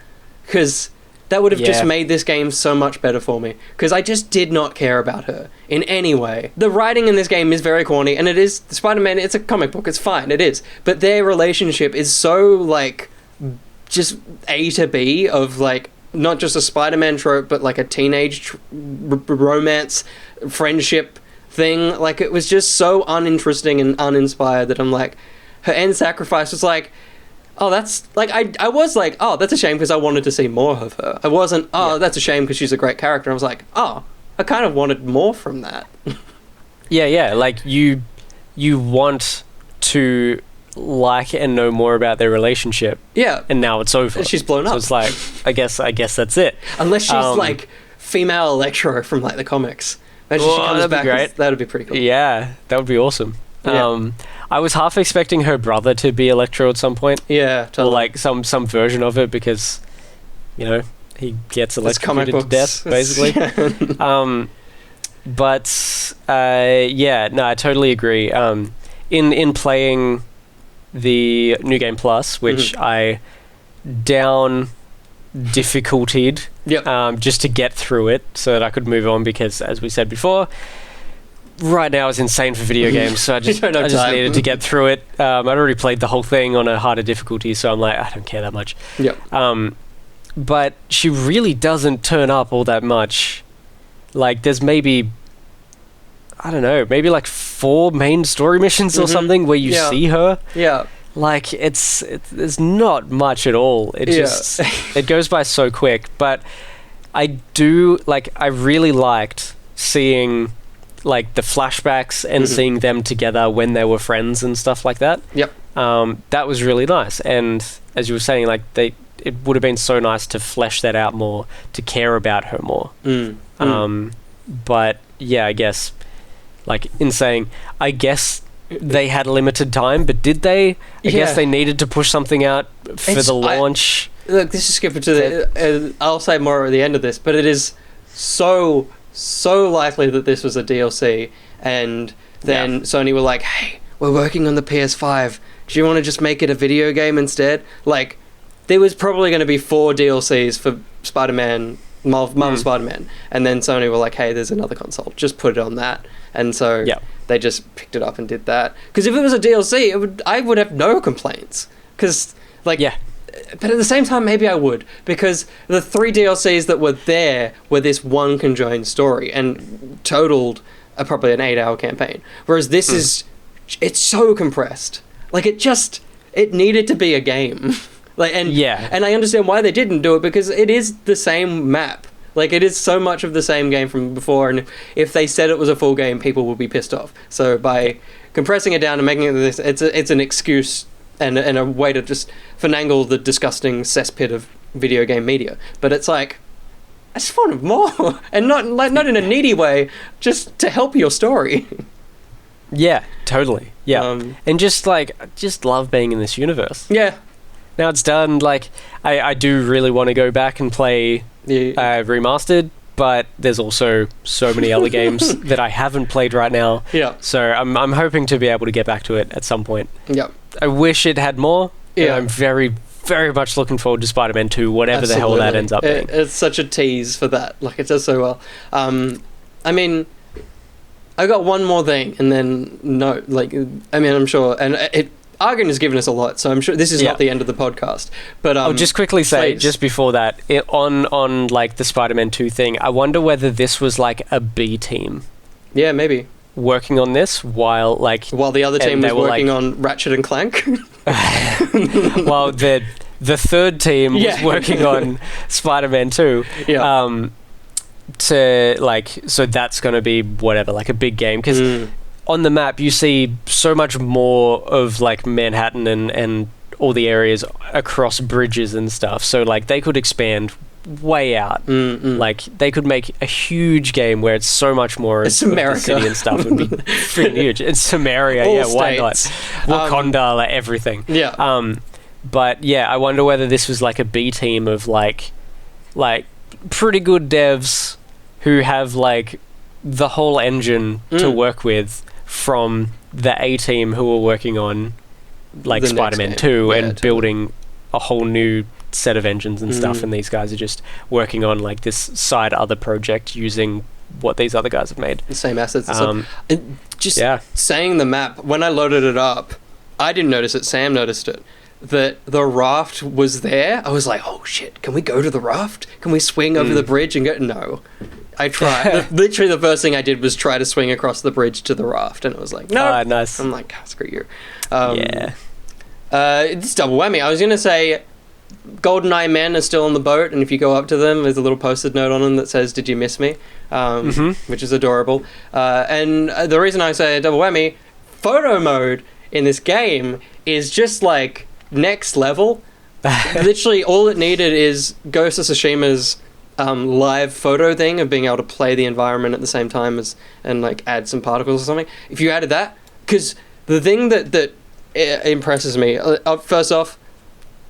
Because that would have just made this game so much better for me. Because I just did not care about her in any way. The writing in this game is very corny, and it is, Spider-Man, it's a comic book, it's fine, it is. But their relationship is so, like, just A to B of, like, not just a Spider-Man trope, but like a teenage romance friendship thing. Like, it was just so uninteresting and uninspired that I'm like, her end sacrifice was like, oh, that's like, I was like, oh, that's a shame because I wanted to see more of her. I wasn't, that's a shame because she's a great character. I was like, oh, I kind of wanted more from that. Like, you want to like and know more about their relationship. And now it's over. She's blown up. So it's like, I guess that's it. Unless she's like female Electro from like the comics. Imagine she comes back. Great. That would be pretty cool. Yeah, that would be awesome. I was half expecting her brother to be Electro at some point. Yeah, totally. Or like some version of it, because, you know, he gets electrocuted to death, basically. I totally agree. In playing the New Game Plus, which I down difficultied just to get through it so that I could move on, because, as we said before, right now is insane for video games, so I just needed to get through it. I'd already played the whole thing on a harder difficulty, so I'm like, I don't care that much. But she really doesn't turn up all that much. Like, there's maybe, I don't know, maybe like 4 main story missions or something where you see her. Like, there's not much at all. It just it goes by so quick. But I really liked seeing like the flashbacks and seeing them together when they were friends and stuff like that. That was really nice. And as you were saying, like, it would have been so nice to flesh that out more, to care about her more. But yeah, I guess, like, in saying, I guess they had a limited time, but did they? I guess they needed to push something out for the launch. Look, this is skipping to the... I'll say more at the end of this, but it is so likely that this was a DLC, and then Sony were like, hey, we're working on the PS5. Do you want to just make it a video game instead? Like, there was probably going to be 4 DLCs for Spider-Man, Marvel Spider-Man, and then Sony were like, hey, there's another console. Just put it on that. And so they just picked it up and did that. Because if it was a DLC, I would have no complaints. Because, like... But at the same time, maybe I would, because the 3 DLCs that were there were this one conjoined story and totaled probably an 8-hour campaign. Whereas this is, it's so compressed. Like, it needed to be a game. Like, and I understand why they didn't do it, because it is the same map. Like, it is so much of the same game from before, and if they said it was a full game, people would be pissed off. So by compressing it down and making it this, it's an excuse and a way to just finagle the disgusting cesspit of video game media. But it's like, I just wanted more, and not in a needy way, just to help your story. Yeah, totally. Yeah, and just love being in this universe. Yeah. Now it's done. Like, I do really want to go back and play remastered, but there's also so many other games that I haven't played right now. Yeah. So I'm hoping to be able to get back to it at some point. Yeah. I wish it had more. Yeah. I'm very, very much looking forward to Spider-Man 2, whatever the hell that ends up being. It's such a tease for that. Like, it does so well. I mean, I got one more thing, and then no, like, I mean, I'm sure, and Argon has given us a lot, so I'm sure this is not the end of the podcast. But I'll just quickly say, just before that, on like the Spider-Man 2 thing, I wonder whether this was like a B team. Yeah, maybe. Working on this while the other team was working on Ratchet and Clank. While the third team was working on Spider-Man 2. Yeah. So that's going to be whatever, like a big game, because on the map you see so much more of like Manhattan and all the areas across bridges and stuff, so like they could expand way out. Like they could make a huge game where it's so much more of the city and stuff. Would be freaking huge. It's Samaria. Why not? Wakanda, like everything. But yeah, I wonder whether this was like a B team of like pretty good devs who have like the whole engine to work with from the A team who are working on like Spider-Man 2 and building a whole new set of engines and stuff, and these guys are just working on like this side other project using what these other guys have made. The same assets and stuff. Saying the map, when I loaded it up, I didn't notice it, Sam noticed it, that the raft was there. I was like, oh shit, can we go to the raft? Can we swing over the bridge and go? No. I tried. Literally the first thing I did was try to swing across the bridge to the raft, and it was like, no. Nice. I'm like, oh, screw you. It's double whammy. I was going to say GoldenEye men are still on the boat, and if you go up to them, there's a little post-it note on them that says, did you miss me? Which is adorable. And the reason I say double whammy, photo mode in this game is just like next level. Literally all it needed is Ghost of Tsushima's live photo thing of being able to play the environment at the same time as and like add some particles or something. If you added that, because the thing that impresses me, first off,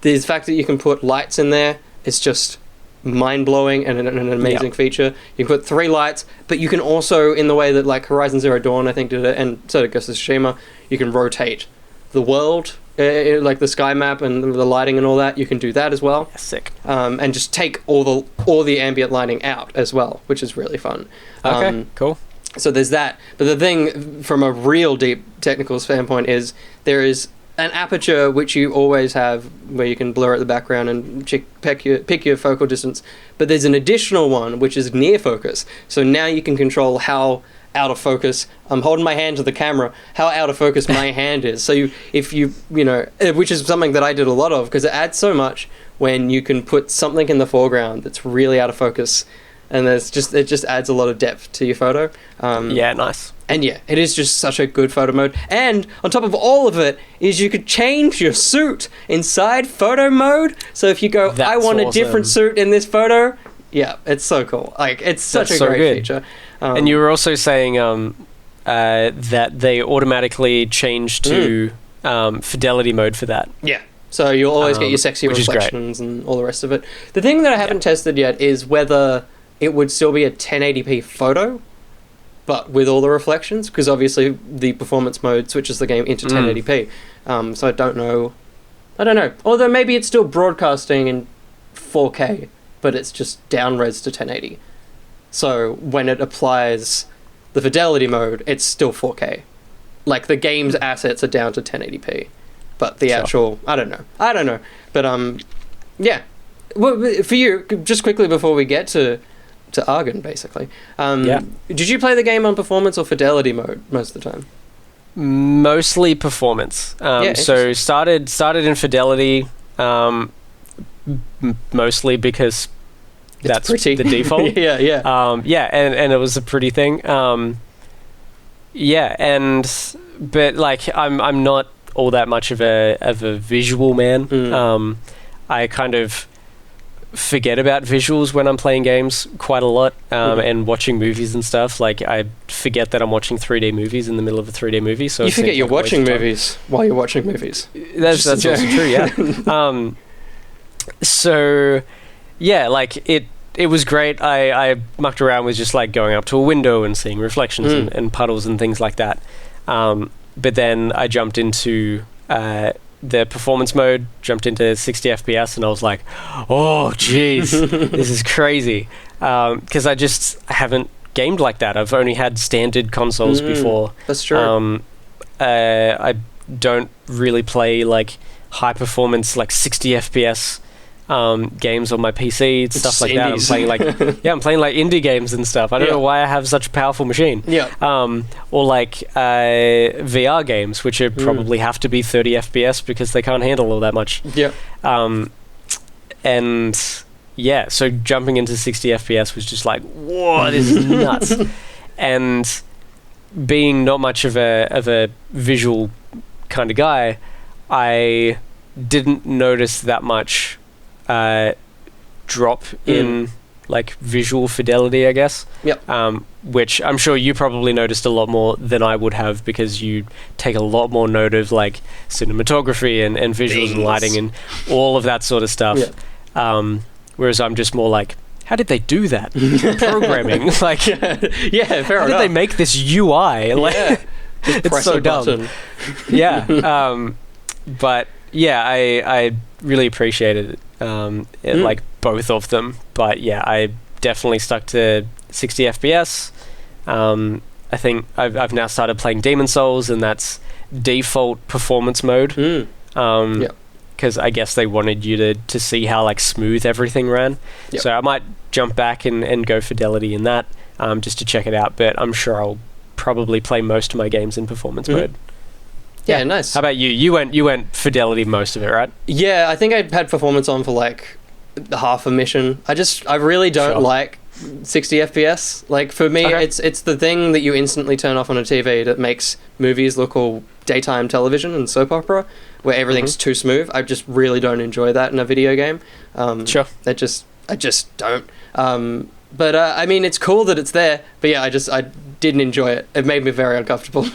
the fact that you can put lights in there is just mind-blowing and an amazing feature. You can put 3 lights, but you can also, in the way that like Horizon Zero Dawn I think did it, and so did Ghost of Tsushima, you can rotate the world, like the sky map and the lighting and all that. You can do that as well. Sick. And just take all the ambient lighting out as well, which is really fun. Okay, cool. So there's that. But the thing from a real deep technical standpoint is there is an aperture which you always have where you can blur out the background and pick your focal distance. But there's an additional one which is near focus. So now you can control how out of focus, I'm holding my hand to the camera, how out of focus my hand is. So if you know, which is something that I did a lot of, because it adds so much when you can put something in the foreground that's really out of focus, and it just adds a lot of depth to your photo. Nice. And yeah, it is just such a good photo mode. And on top of all of it is you could change your suit inside photo mode. So if you go, I want a different suit in this photo, yeah, it's so cool. Like, it's such a great feature. And you were also saying that they automatically change to fidelity mode for that. Yeah. So you'll always get your sexy reflections and all the rest of it. The thing that I haven't tested yet is whether it would still be a 1080p photo, but with all the reflections, because obviously the performance mode switches the game into 1080p. So I don't know. Although maybe it's still broadcasting in 4K, but it's just down-res to 1080. So when it applies the fidelity mode, it's still 4K. Like, the game's assets are down to 1080p. But the actual... I don't know. But, yeah. Well, for you, just quickly before we get to Argon, basically. Did you play the game on performance or fidelity mode most of the time? Mostly performance. So started in fidelity, mostly because that's pretty. The default. And it was a pretty thing. But like I'm not all that much of a visual man. I kind of forget about visuals when I'm playing games quite a lot, and watching movies and stuff. Like, I forget that I'm watching 3D movies in the middle of a 3D movie. So you forget you're watching movies while you're watching movies. That's also true, yeah. So, yeah, like, it was great. I mucked around with just, like, going up to a window and seeing reflections and puddles and things like that. But then I jumped into the performance mode, jumped into 60 FPS, and I was like, oh, jeez, this is crazy. Because I haven't gamed like that. I've only had standard consoles before. That's true. I don't really play, like, high performance, like 60 FPS games on my PC, stuff like that. I'm playing like indie games and stuff. I don't know why I have such a powerful machine. Or like VR games, which probably have to be 30 FPS because they can't handle all that much. And yeah, so jumping into 60 FPS was just like, whoa, this is nuts. And being not much of a visual kind of guy, I didn't notice that much drop in like visual fidelity, I guess. Which I'm sure you probably noticed a lot more than I would have, because you take a lot more note of like cinematography and visuals and lighting and all of that sort of stuff. Whereas I'm just more like, how did they do that? Programming, like, fair enough. How did they make this UI? Like, it's so dumb. But yeah, I really appreciated it, like both of them. But yeah, I definitely stuck to 60 FPS. I think I've now started playing Demon Souls, and that's default performance mode. Because I guess they wanted you to see how like smooth everything ran. So I might jump back and go fidelity in that, just to check it out. But I'm sure I'll probably play most of my games in performance mode. Yeah, nice. How about you? You went fidelity most of it, right? Yeah, I think I had performance on for like half a mission. I really don't like 60 FPS. Like, for me, it's the thing that you instantly turn off on a TV that makes movies look all daytime television and soap opera, where everything's too smooth. I just really don't enjoy that in a video game. I just don't. But I mean, it's cool that it's there. But yeah, I didn't enjoy it. It made me very uncomfortable.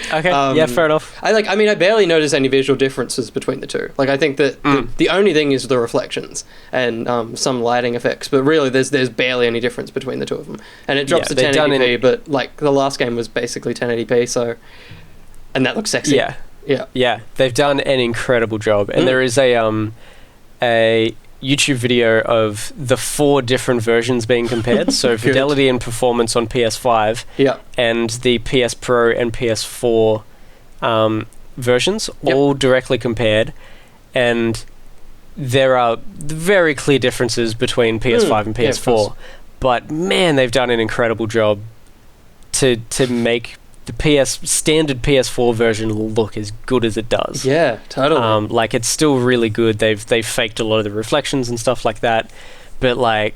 Fair enough. I barely notice any visual differences between the two. Like, I think that the only thing is the reflections and some lighting effects, but really there's barely any difference between the two of them. And it drops to 1080p, but like the last game was basically 1080p, so, and that looks sexy. Yeah, they've done an incredible job. And there is a YouTube video of the 4 different versions being compared. So fidelity and performance on PS5, and the PS Pro and PS4 versions, all directly compared. And there are very clear differences between PS5 and PS4. But man, they've done an incredible job to make the standard PS4 version look as good as it does. Yeah, totally. Like, it's still really good. They've faked a lot of the reflections and stuff like that, but like,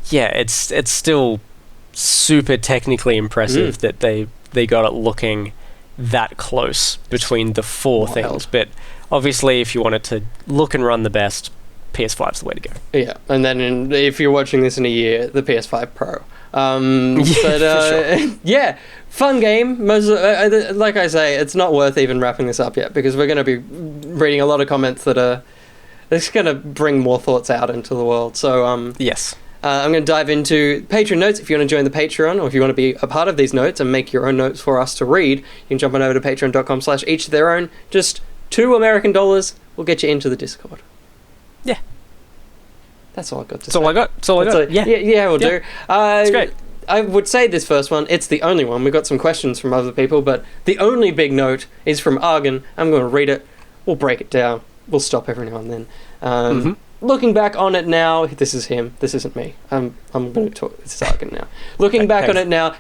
yeah, it's still super technically impressive that they got it looking that close between the 4 things. But obviously, if you want it to look and run the best, PS5's the way to go. Yeah, and then if you're watching this in a year, the PS5 Pro. Yeah, fun game. Like I say, it's not worth even wrapping this up yet, because we're going to be reading a lot of comments that are just going to bring more thoughts out into the world. So yes, I'm going to dive into Patreon notes. If you want to join the Patreon, or if you want to be a part of these notes and make your own notes for us to read, you can jump on over to patreon.com/each to their own. Just $2 American will get you into the Discord. Yeah. That's all I got to say. That's all I got. That's all I got. Yeah, we'll do. It's great. I would say this first one, it's the only one. We've got some questions from other people, but the only big note is from Argon. I'm going to read it. We'll break it down. We'll stop every now and then. Looking back on it now, this is him. This isn't me. I'm going to talk. This is Argon now. Looking back on it now,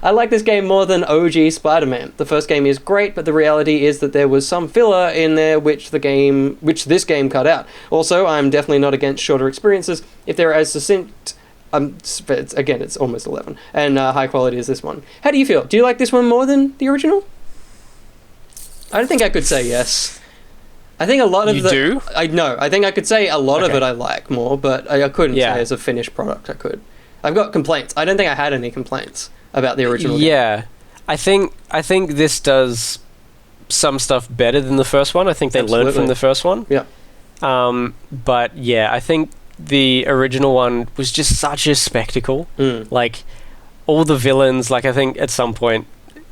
I like this game more than OG Spider-Man. The first game is great, but the reality is that there was some filler in there which this game cut out. Also, I'm definitely not against shorter experiences if they're as succinct. It's almost 11, and high quality as this one. How do you feel? Do you like this one more than the original? I don't think I could say yes. I think a lot of You do? I know. I think I could say a lot of Okay. it I like more, but I couldn't Yeah. say as a finished product I could. I've got complaints. I don't think I had any complaints about the original game. Yeah, I think this does some stuff better than the first one. I think they learned from Absolutely. the first one. Yeah. But yeah, I think the original one was just such a spectacle. Mm. Like all the villains. Like I think at some point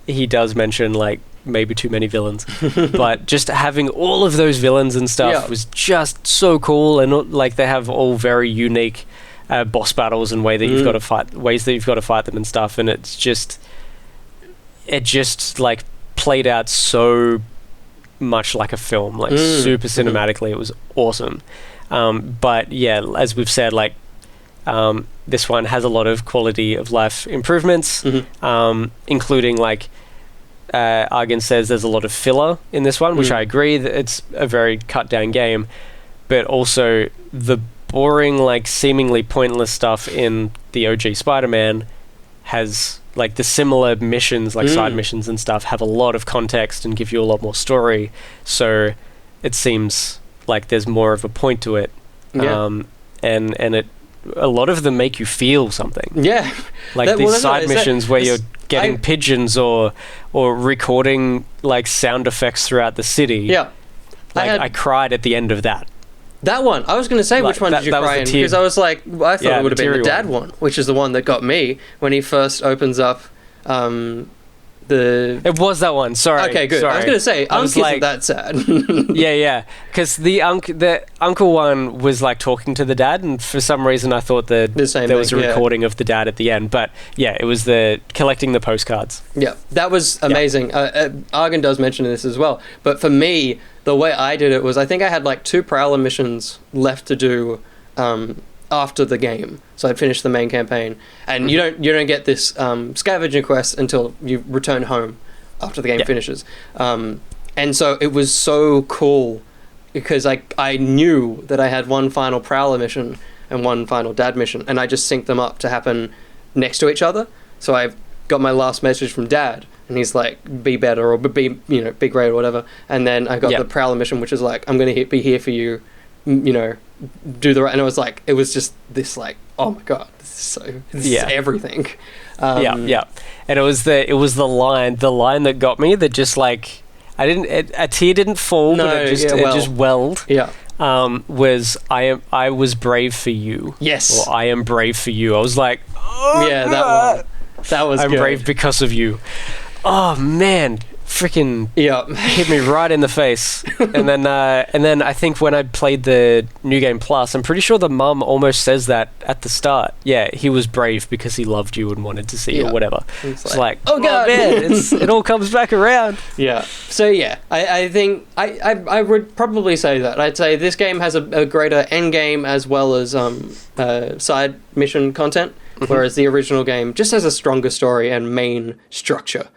he does mention like maybe too many villains, but just having all of those villains and stuff Yeah. was just so cool. And like they have all very unique boss battles and ways that you've got to fight them and stuff. And it just like played out so much like a film, like super cinematically. It was awesome. But yeah, as we've said, like this one has a lot of quality of life improvements, including like Argon says there's a lot of filler in this one, which I agree that it's a very cut down game, but also the boring, like seemingly pointless stuff in the OG Spider-Man has like the similar missions, like side missions and stuff, have a lot of context and give you a lot more story. So it seems like there's more of a point to it. Yeah. And it, a lot of them make you feel something. Yeah. Like these side missions where you're getting I- pigeons or recording like sound effects throughout the city. Yeah. Like I cried at the end of that. That one. I was going to say, Like, which one that- did you that was cry the in? tear- Because I was like, well, I thought Yeah, it would have the been the teary dad one, which is the one that got me when he first opens up the... It was that one. Sorry. Okay, good. Sorry. I was going to say, I Unk was isn't like- that sad. Yeah. Because the uncle one was like talking to the dad, and for some reason I thought that The same there was a thing, yeah. recording of the dad at the end. But yeah, it was the collecting the postcards. Yeah, that was amazing. Argon does mention this as well. But for me, the way I did it was I think I had like 2 Prowler missions left to do after the game. So I'd finished the main campaign. And you don't get this scavenging quest until you return home after the game finishes. And so it was so cool because I knew that I had one final Prowler mission and one final Dad mission, and I just synced them up to happen next to each other. So I got my last message from Dad, and he's like, "Be better," or "Be great," or whatever. And then I got the Prowler mission, which is like, "I'm gonna be here for you," do the right. And it was like, it was just this like, oh my god, this is everything. Yeah. And it was the line that got me, that just like a tear didn't fall, but it just welled. Yeah. Was I was brave for you. Yes. Or I am brave for you. I was like, oh, Yeah, God. that was I'm good. brave because of you. Oh man, freaking Yeah. hit me right in the face. And then I think when I played the New Game Plus, I'm pretty sure the mum almost says that at the start. Yeah, he was brave because he loved you and wanted to see you or whatever. It's like, oh god, man, it all comes back around. Yeah. So yeah, I think I would probably say that. I'd say this game has a greater end game as well as side mission content, whereas the original game just has a stronger story and main structure.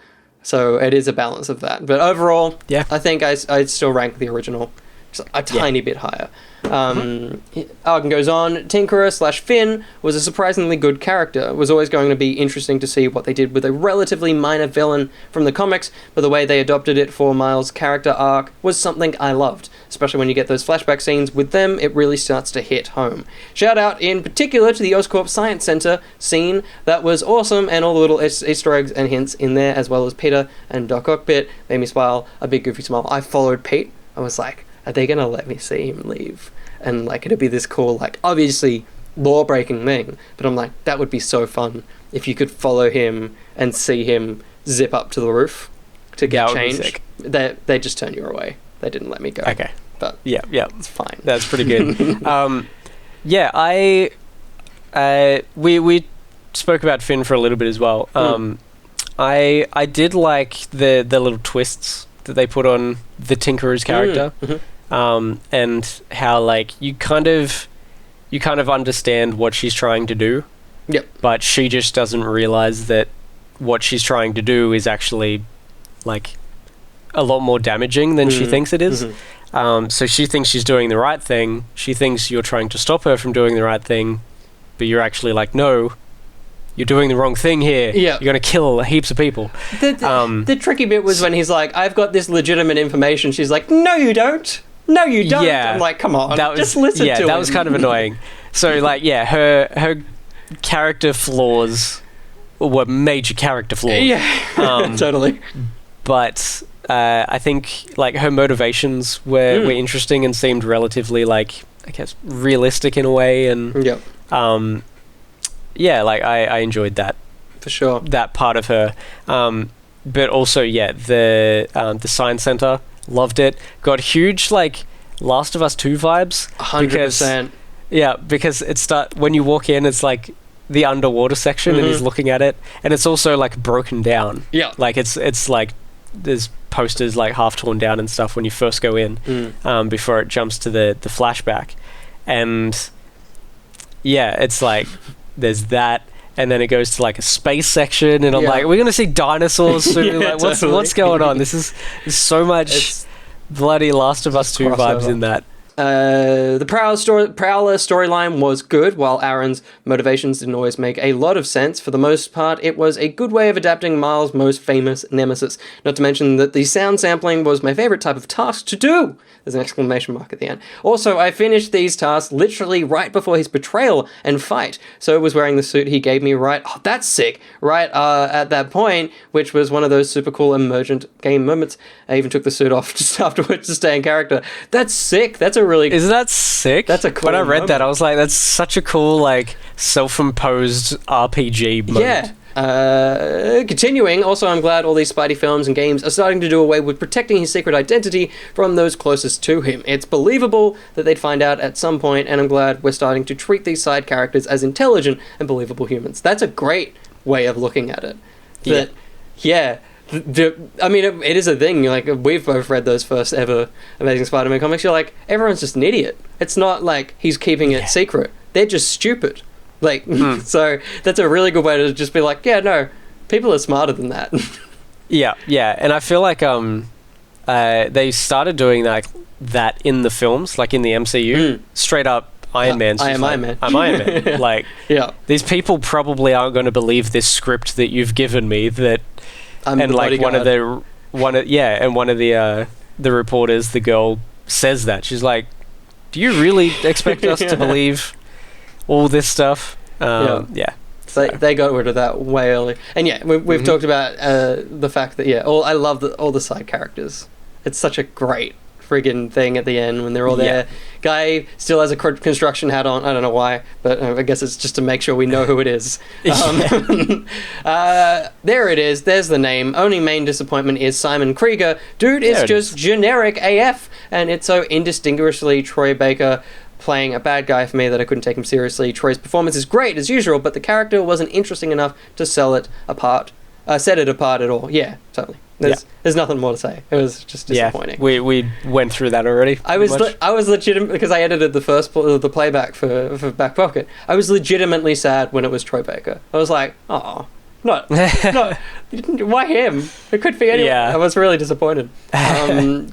So it is a balance of that. But overall, I think I'd still rank the original just a tiny bit higher. Argon goes on, Tinkerer/Finn was a surprisingly good character. It was always going to be interesting to see what they did with a relatively minor villain from the comics, but the way they adopted it for Miles' character arc was something I loved. Especially when you get those flashback scenes with them, it really starts to hit home. Shout out in particular to the Oscorp Science Center scene. That was awesome, and all the little Easter eggs and hints in there, as well as Peter and Doc Ock bit, made me smile, a big goofy smile. I followed Pete. I was like, are they going to let me see him leave? And like, it'd be this cool, like, obviously law-breaking thing, but I'm like, that would be so fun if you could follow him and see him zip up to the roof to get change. They just turn you away. They didn't let me go. Okay. But yeah, it's fine. That's pretty good. We spoke about Finn for a little bit as well. I did like the little twists that they put on the Tinkerer's character. And how like you kind of understand what she's trying to do. Yep. But she just doesn't realize that what she's trying to do is actually like a lot more damaging than she thinks it is. So she thinks she's doing the right thing. She thinks you're trying to stop her from doing the right thing, but you're actually like, no, you're doing the wrong thing here. Yeah. You're going to kill heaps of people. The tricky bit was when he's like, I've got this legitimate information. She's like, no, you don't. no, you don't. Yeah. I'm like, come on, That was, just listen to that him. was kind of annoying. So, like, yeah, her character flaws were major character flaws. Yeah, totally. But I think, like, her motivations were interesting and seemed relatively, like, I guess, realistic in a way. And, Yep. yeah, like, I enjoyed that. For sure. That part of her. But also, yeah, the Science Center, loved it. Got huge, like, Last of Us 2 vibes. 100%. Yeah, because when you walk in, it's like the underwater section and he's looking at it, and it's also like broken down. Yeah. Like it's like there's posters like half torn down and stuff when you first go in, before it jumps to the flashback. And yeah, it's like there's that, and then it goes to like a space section, and I'm like, we're gonna see dinosaurs soon. Yeah, like what's going on? There's so much bloody Last of Us 2 vibes in that. The Prowler storyline was good, while Aaron's motivations didn't always make a lot of sense. For the most part, it was a good way of adapting Miles' most famous nemesis. Not to mention that the sound sampling was my favorite type of task to do. There's an exclamation mark at the end. Also, I finished these tasks literally right before his betrayal and fight. So was wearing the suit he gave me that's sick, right at that point, which was one of those super cool emergent game moments. I even took the suit off just afterwards to stay in character. That's sick. That's a really... Isn't that sick? That's a cool When I read moment. that, I was like, that's such a cool, like, self-imposed RPG moment. Yeah. Continuing, also I'm glad all these Spidey films and games are starting to do away with protecting his secret identity from those closest to him. It's believable that they'd find out at some point, and I'm glad we're starting to treat these side characters as intelligent and believable humans. That's a great way of looking at it. I mean, it is a thing. Like, we've both read those first ever Amazing Spider-Man comics. You're like, everyone's just an idiot. It's not like he's keeping it secret. They're just stupid. Like, so that's a really good way to just be like, yeah, no, people are smarter than that. Yeah, and I feel like they started doing that in the films, like in the MCU, straight up. Iron Man's I am Iron Man. I'm Iron Man. Like, these people probably aren't going to believe this script that you've given me. That and like one of the reporters, the girl says that she's like, "Do you really expect us to believe all this stuff?" They got rid of that way early. And we've talked about the fact that I love all the side characters. It's such a great friggin' thing at the end when they're all there. Guy still has a construction hat on. I don't know why, but I guess it's just to make sure we know who it is. There it is. There's the name. Only main disappointment is Simon Krieger. Dude is just generic AF, and it's so indistinguishably Troy Baker playing a bad guy for me that I couldn't take him seriously. Troy's performance is great as usual, but the character wasn't interesting enough to set it apart at all. Yeah, totally. There's nothing more to say. It was just disappointing. Yeah, we went through that already. I was legitimate because I edited the playback for Back Pocket. I was legitimately sad when it was Troy Baker. I was like, oh, not why him? It could be anyone. I was really disappointed.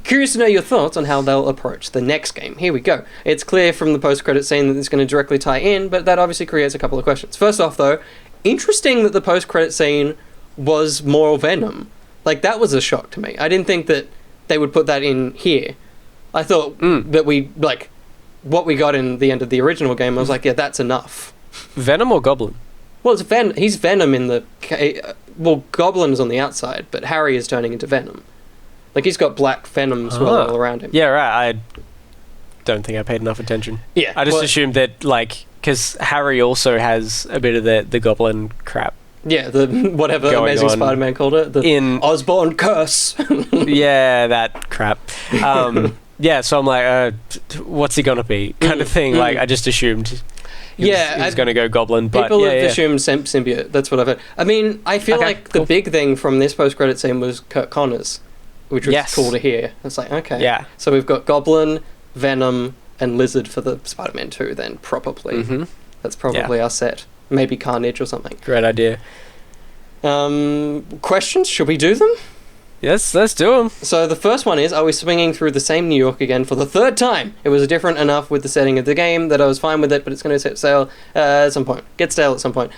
Curious to know your thoughts on how they'll approach the next game. Here we go. It's clear from the post-credit scene that it's going to directly tie in, but that obviously creates a couple of questions. First off, though, interesting that the post-credit scene was more Venom. Like, that was a shock to me. I didn't think that they would put that in here. I thought that what we got in the end of the original game, I was like, yeah, that's enough. Venom or Goblin? Well, he's Venom in the... Goblin is on the outside, but Harry is turning into Venom. Like, he's got black Venom swirling all around him. Yeah, right. I don't think I paid enough attention. Yeah. I just assumed that, like... Because Harry also has a bit of the Goblin crap. Yeah, the whatever Amazing Spider-Man called it, the Osborn curse. Yeah, that crap. So I'm like, what's he gonna be? Kind of thing. Like, I just assumed he's gonna go Goblin. But people have assumed symbiote. That's what I've heard. I mean, I feel like the big thing from this post-credit scene was Kurt Connors, which was cool to hear. It's like, okay. Yeah. So we've got Goblin, Venom, and Lizard for the Spider-Man 2 then, probably. That's probably our set. Maybe Carnage or something. Great idea. Questions? Should we do them? Yes, let's do them. So the first one is, are we swinging through the same New York again for the third time? It was different enough with the setting of the game that I was fine with it, but it's going to get stale at some point.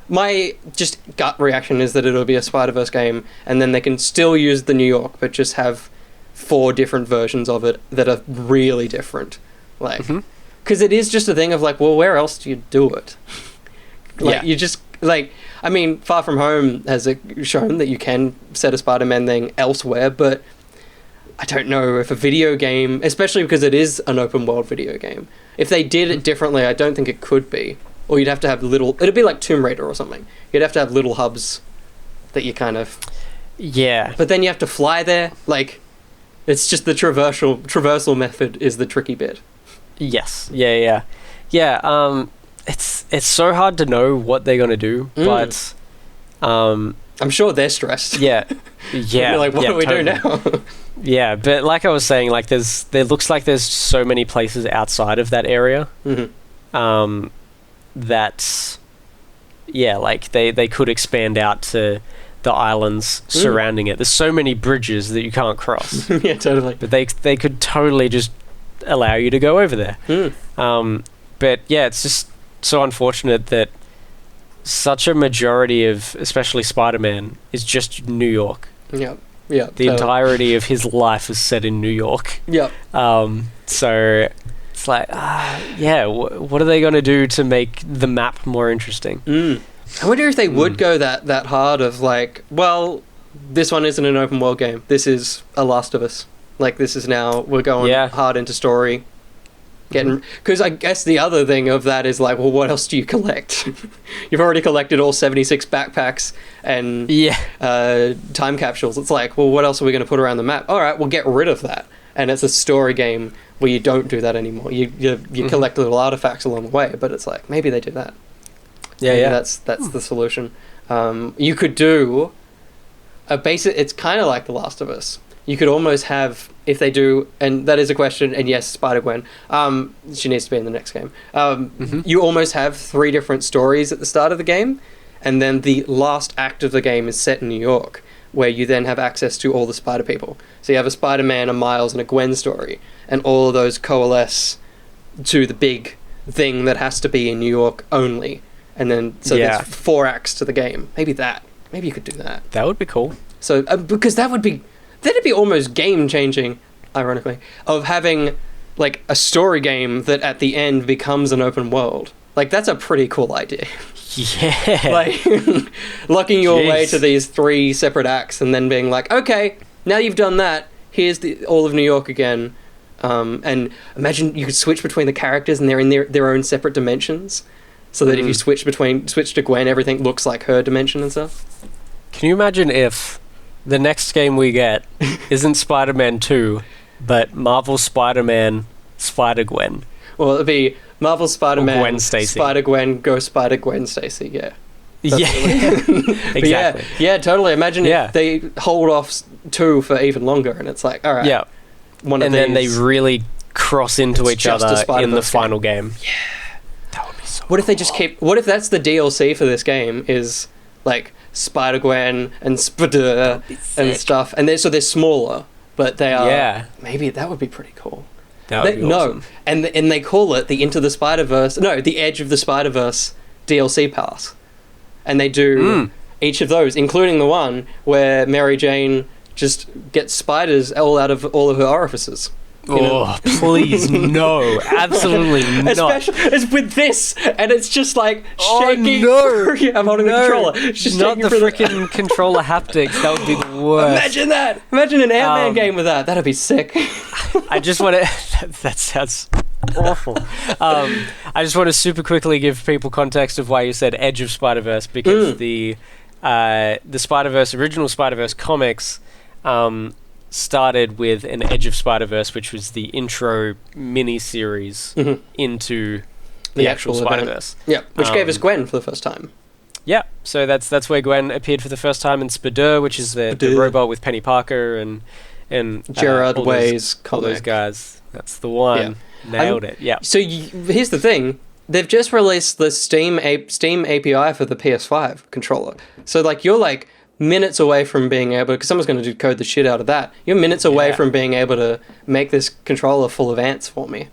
My just gut reaction is that it'll be a Spider-Verse game, and then they can still use the New York, but just have 4 different versions of it that are really different. Like, because it is just a thing of like, well, where else do you do it? Like, you just, like, I mean, Far From Home has shown that you can set a Spider-Man thing elsewhere, but I don't know if a video game, especially because it is an open world video game, if they did it differently, I don't think it could be. Or you'd have to have it'd be like Tomb Raider or something. You'd have to have little hubs that you kind of... Yeah. But then you have to fly there. Like, it's just the traversal method is the tricky bit. Yes. Yeah. It's so hard to know what they're going to do, but... I'm sure they're stressed. Yeah. You're like, what do we do now? Yeah, but like I was saying, like there looks like there's so many places outside of that area that, like they could expand out to the islands surrounding it. There's so many bridges that you can't cross. Yeah, totally. But they could totally just allow you to go over there. But yeah, it's just so unfortunate that such a majority of, especially Spider-Man, is just New York. Yeah. The entirety of his life is set in New York. Yep. So it's like, what are they going to do to make the map more interesting? I wonder if they would go that hard of like, well, this one isn't an open world game. This is a Last of Us. Like, this is now, we're going hard into story. Because I guess the other thing of that is like, well, what else do you collect? You've already collected all 76 backpacks and time capsules. It's like, well, what else are we going to put around the map? All right, we'll get rid of that. And it's a story game where you don't do that anymore. You collect little artifacts along the way, but it's like, maybe they do that. Maybe that's the solution. You could do a basic... It's kind of like The Last of Us. You could almost have, if they do, and that is a question, and yes, Spider-Gwen, she needs to be in the next game. You almost have 3 different stories at the start of the game, and then the last act of the game is set in New York, where you then have access to all the Spider people. So you have a Spider-Man, a Miles, and a Gwen story, and all of those coalesce to the big thing that has to be in New York only. And then, so there's 4 acts to the game. Maybe you could do that. That would be cool. be almost game-changing, ironically, of having, like, a story game that at the end becomes an open world. Like, that's a pretty cool idea. Yeah. Like, locking your way to these 3 separate acts and then being like, okay, now you've done that, here's all of New York again. And imagine you could switch between the characters and they're in their own separate dimensions. So that if you switch to Gwen, everything looks like her dimension and stuff. Can you imagine if the next game we get isn't Spider-Man 2, but Marvel Spider-Man Spider-Gwen? Well, it'd be Marvel Spider-Man, Gwen Stacy. Spider-Gwen, go Spider-Gwen Stacy, yeah. Exactly. Yeah, totally. Imagine if they hold off 2 for even longer, and it's like, all right. Yeah. Then they really cross into each other in the final game. Yeah. That would be so What if they just keep... What if that's the DLC for this game, is, like, Spider-Gwen and Spider and stuff, and they're smaller, but they are... Yeah. Maybe that would be pretty cool. That would be awesome. No, and they call it the Into the Spider-Verse... No, the Edge of the Spider-Verse DLC pass. And they do each of those, including the one where Mary Jane just gets spiders all out of all of her orifices. Please, no. Absolutely not. Especially, it's with this, and it's just like shaking. Oh, no. I'm holding the controller. It's just not the freaking controller haptics. That would be the worst. Imagine that. Imagine an Ant-Man game with that. That'd be sick. I just want to... That sounds awful. I just want to super quickly give people context of why you said Edge of Spider-Verse, because the Spider-Verse, original Spider-Verse comics... started with an Edge of Spider-Verse, which was the intro mini-series into the actual Spider-Verse. Yeah, which gave us Gwen for the first time. Yeah, so that's where Gwen appeared for the first time, and Spider, which is the robot with Penny Parker and Gerard Way's all those guys. That's the one. Yeah. Nailed it. Yeah. So here's the thing. They've just released the Steam API for the PS5 controller. So, like, you're, like, minutes away from being able, because someone's going to code the shit out of that. You're minutes away from being able to make this controller full of ants for me.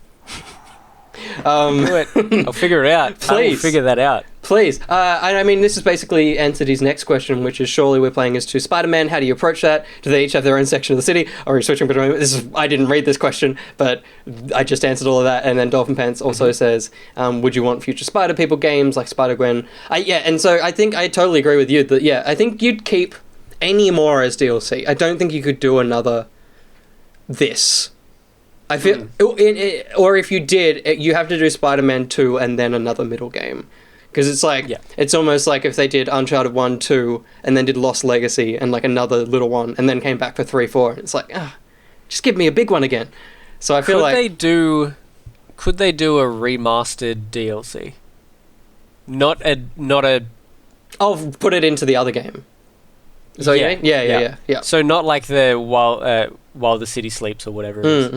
Do it. I'll figure it out. Please. I will figure that out. Please. I mean, this has basically answered his next question, which is surely we're playing as two Spider-Men. How do you approach that? Do they each have their own section of the city? Or are you switching between... I didn't read this question, but I just answered all of that. And then Dolphin Pants also says, would you want future Spider-People games like Spider-Gwen? And so I think I totally agree with you that, I think you'd keep any more as DLC. I don't think you could do another this. I feel... Or if you did, you have to do Spider-Man 2 and then another middle game. Because it's like, it's almost like if they did Uncharted 1, 2, and then did Lost Legacy and like another little one, and then came back for 3, 4. It's like, just give me a big one again. So I feel could they do a remastered DLC? Not a. I'll put it into the other game. So yeah. So not like the while the city sleeps or whatever it is.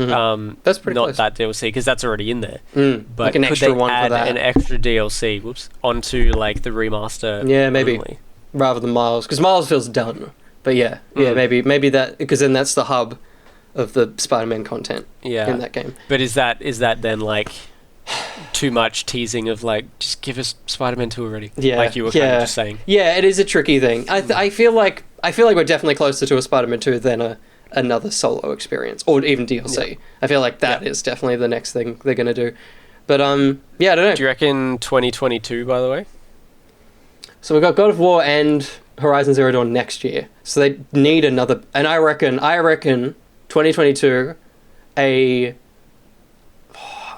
That's pretty not close. That DLC because that's already in there. But like an extra could they one add for that. an extra DLC onto like the remaster? Yeah, maybe only? Rather than Miles, because Miles feels done. But maybe that, because then that's the hub of the Spider-Man content in that game. But is that then like too much teasing of like just give us Spider-Man 2 already? Like you were kind of just saying. Yeah, it is a tricky thing. I feel like we're definitely closer to a Spider-Man 2 than another solo experience or even DLC. Yeah. I feel like that is definitely the next thing they're going to do. But I don't know. Do you reckon 2022, by the way? So we've got God of War and Horizon Zero Dawn next year. So they need another, and I reckon 2022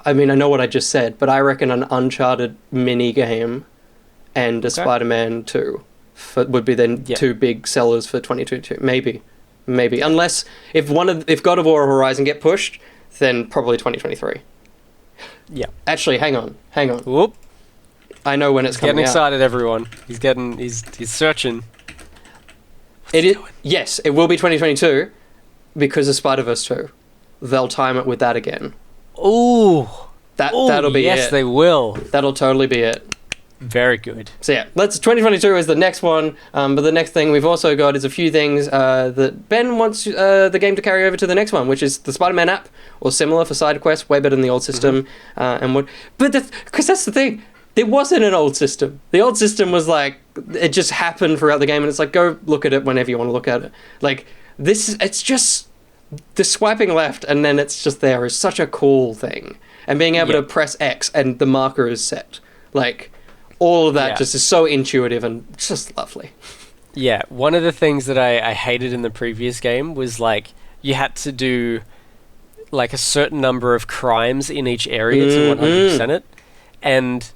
I mean, I know what I just said, but I reckon an Uncharted mini game and a Spider-Man 2 would be the two big sellers for 2022. Maybe. Unless if God of War or Horizon get pushed, then probably 2023. Yeah. Actually, hang on. Whoop. I know when it's coming out. Getting excited, everyone. He's searching. Yes, it will be 2022 because of Spider-Verse 2. They'll time it with that again. Ooh. That'll be it. Yes, they will. That'll totally be it. Very good. So 2022 is the next one. But the next thing we've also got is a few things that Ben wants the game to carry over to the next one, which is the Spider-Man app or similar for side quests, way better than the old system. Because that's the thing. There wasn't an old system. The old system was like it just happened throughout the game, and it's like go look at it whenever you want to look at it. Like this, it's just the swiping left and then it's just there is such a cool thing, and being able to press X and the marker is set. Like all of that just is so intuitive and just lovely. Yeah, one of the things that I hated in the previous game was like you had to do like a certain number of crimes in each area to 100% it, and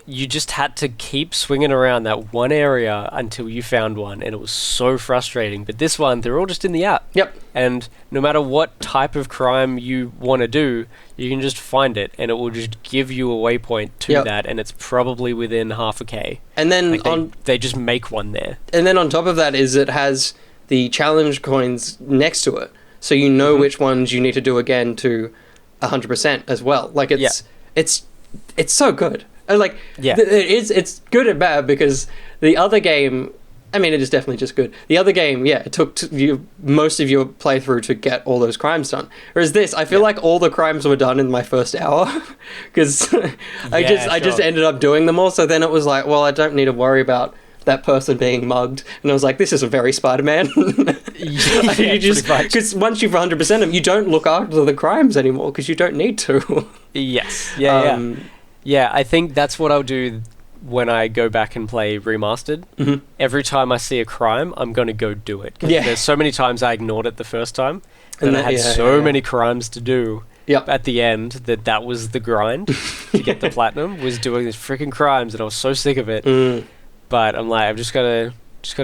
you just had to keep swinging around that one area until you found one, and it was so frustrating. But this one, they're all just in the app. Yep. And no matter what type of crime you want to do, you can just find it, and it will just give you a waypoint to that, and it's probably within half a K. And then they just make one there. And then on top of that is it has the challenge coins next to it, so you know which ones you need to do again to 100% as well. Like it's so good. Like it's good and bad, because the other game, I mean, it is definitely just good. The other game, it took most of your playthrough to get all those crimes done. Whereas this, I feel like all the crimes were done in my first hour, because I just ended up doing them all. So then it was like, well, I don't need to worry about that person being mugged, and I was like, this isn't very Spider-Man. Because once you've 100% them, you don't look after the crimes anymore because you don't need to. Yes. Yeah, I think that's what I'll do when I go back and play Remastered. Every time I see a crime, I'm going to go do it. There's so many times I ignored it the first time, and I had so many crimes to do at the end that was the grind to get the platinum, was doing these freaking crimes, and I was so sick of it. But I'm like, I've just got to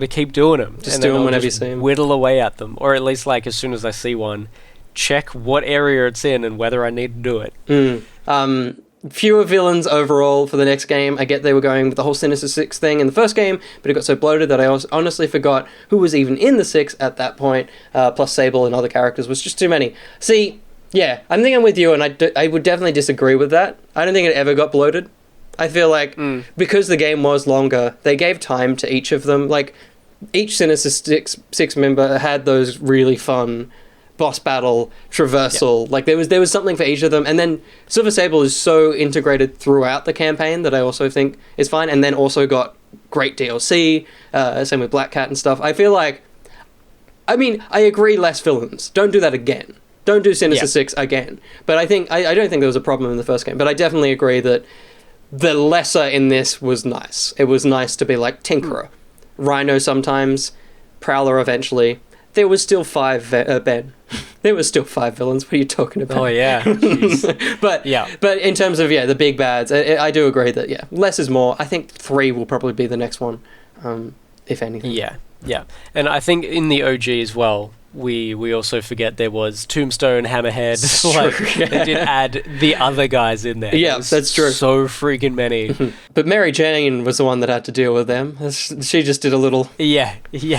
keep doing them. Just do them whenever you see them. Whittle away at them, or at least like as soon as I see one, check what area it's in and whether I need to do it. Fewer villains overall for the next game. I get they were going with the whole Sinister Six thing in the first game, but it got so bloated that I honestly forgot who was even in the Six at that point, plus Sable and other characters was just too many. See, I think I'm with you, and I would definitely disagree with that. I don't think it ever got bloated. I feel like because the game was longer, they gave time to each of them. Like, each Sinister Six member had those really fun boss battle, traversal. Like there was something for each of them. And then Silver Sable is so integrated throughout the campaign that I also think is fine. And then also got great DLC, same with Black Cat and stuff. I feel like, I mean, I agree, less villains. Don't do that again. Don't do Sinister Six again. But I think I don't think there was a problem in the first game. But I definitely agree that the lesser in this was nice. It was nice to be like Tinkerer, Rhino sometimes, Prowler eventually. There was still 5 Ben. There was still 5 villains. What are you talking about? Oh yeah. but in terms of the big bads, I do agree that less is more. I think 3 will probably be the next one, if anything. Yeah, and I think in the OG as well, we also forget there was Tombstone, Hammerhead. They did add the other guys in there. Yeah, that's true. So freaking many. But Mary Jane was the one that had to deal with them. She just did a little. Yeah,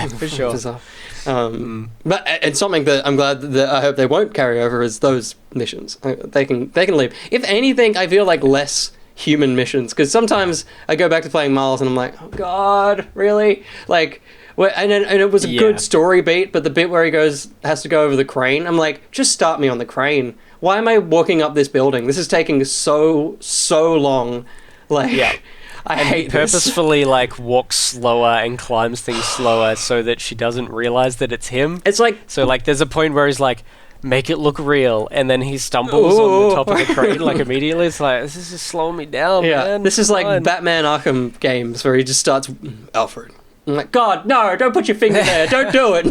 for sure. Bizarre. But it's something that I'm glad that I hope they won't carry over is those missions. They can leave. If anything, I feel like less human missions, because sometimes I go back to playing Miles and I'm like, oh god, really? Like. And it was a good story beat, but the bit where he has to go over the crane, I'm like, just start me on the crane. Why am I walking up this building? This is taking so long. Like, I hate this. Purposefully walks slower and climbs things slower so that she doesn't realize that it's him. It's like, so there's a point where he's like, make it look real, and then he stumbles on the top of the crane immediately. It's like, this is just slowing me down, man. This is like Batman Arkham games where he just starts, Alfred. I'm like, God, no, don't put your finger there. Don't do it.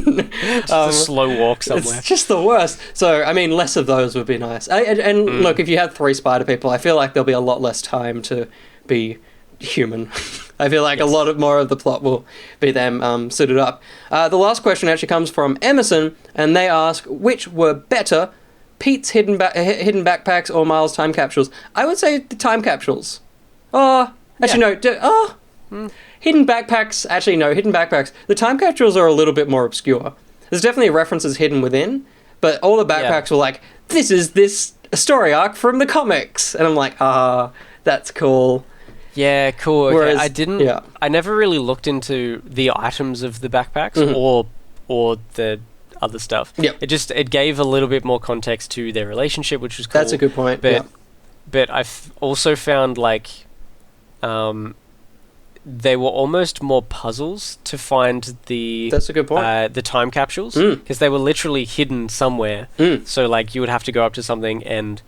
Just a slow walk somewhere. It's just the worst. So, I mean, less of those would be nice. Look, if you had 3 spider people, I feel like there'll be a lot less time to be human. I feel like a lot more of the plot will be them suited up. The last question actually comes from Emerson, and they ask, which were better, Pete's hidden backpacks or Miles' time capsules? I would say the time capsules. Hidden backpacks. Actually, no, hidden backpacks. The time capsules are a little bit more obscure. There's definitely references hidden within, but all the backpacks were like, this is this story arc from the comics. And I'm like, that's cool. Yeah, cool. Okay. Whereas, I never really looked into the items of the backpacks or the other stuff. Yep. It gave a little bit more context to their relationship, which was cool. That's a good point. But I've also found they were almost more puzzles to find the. That's a good point. The time capsules, because they were literally hidden somewhere. So you would have to go up to something and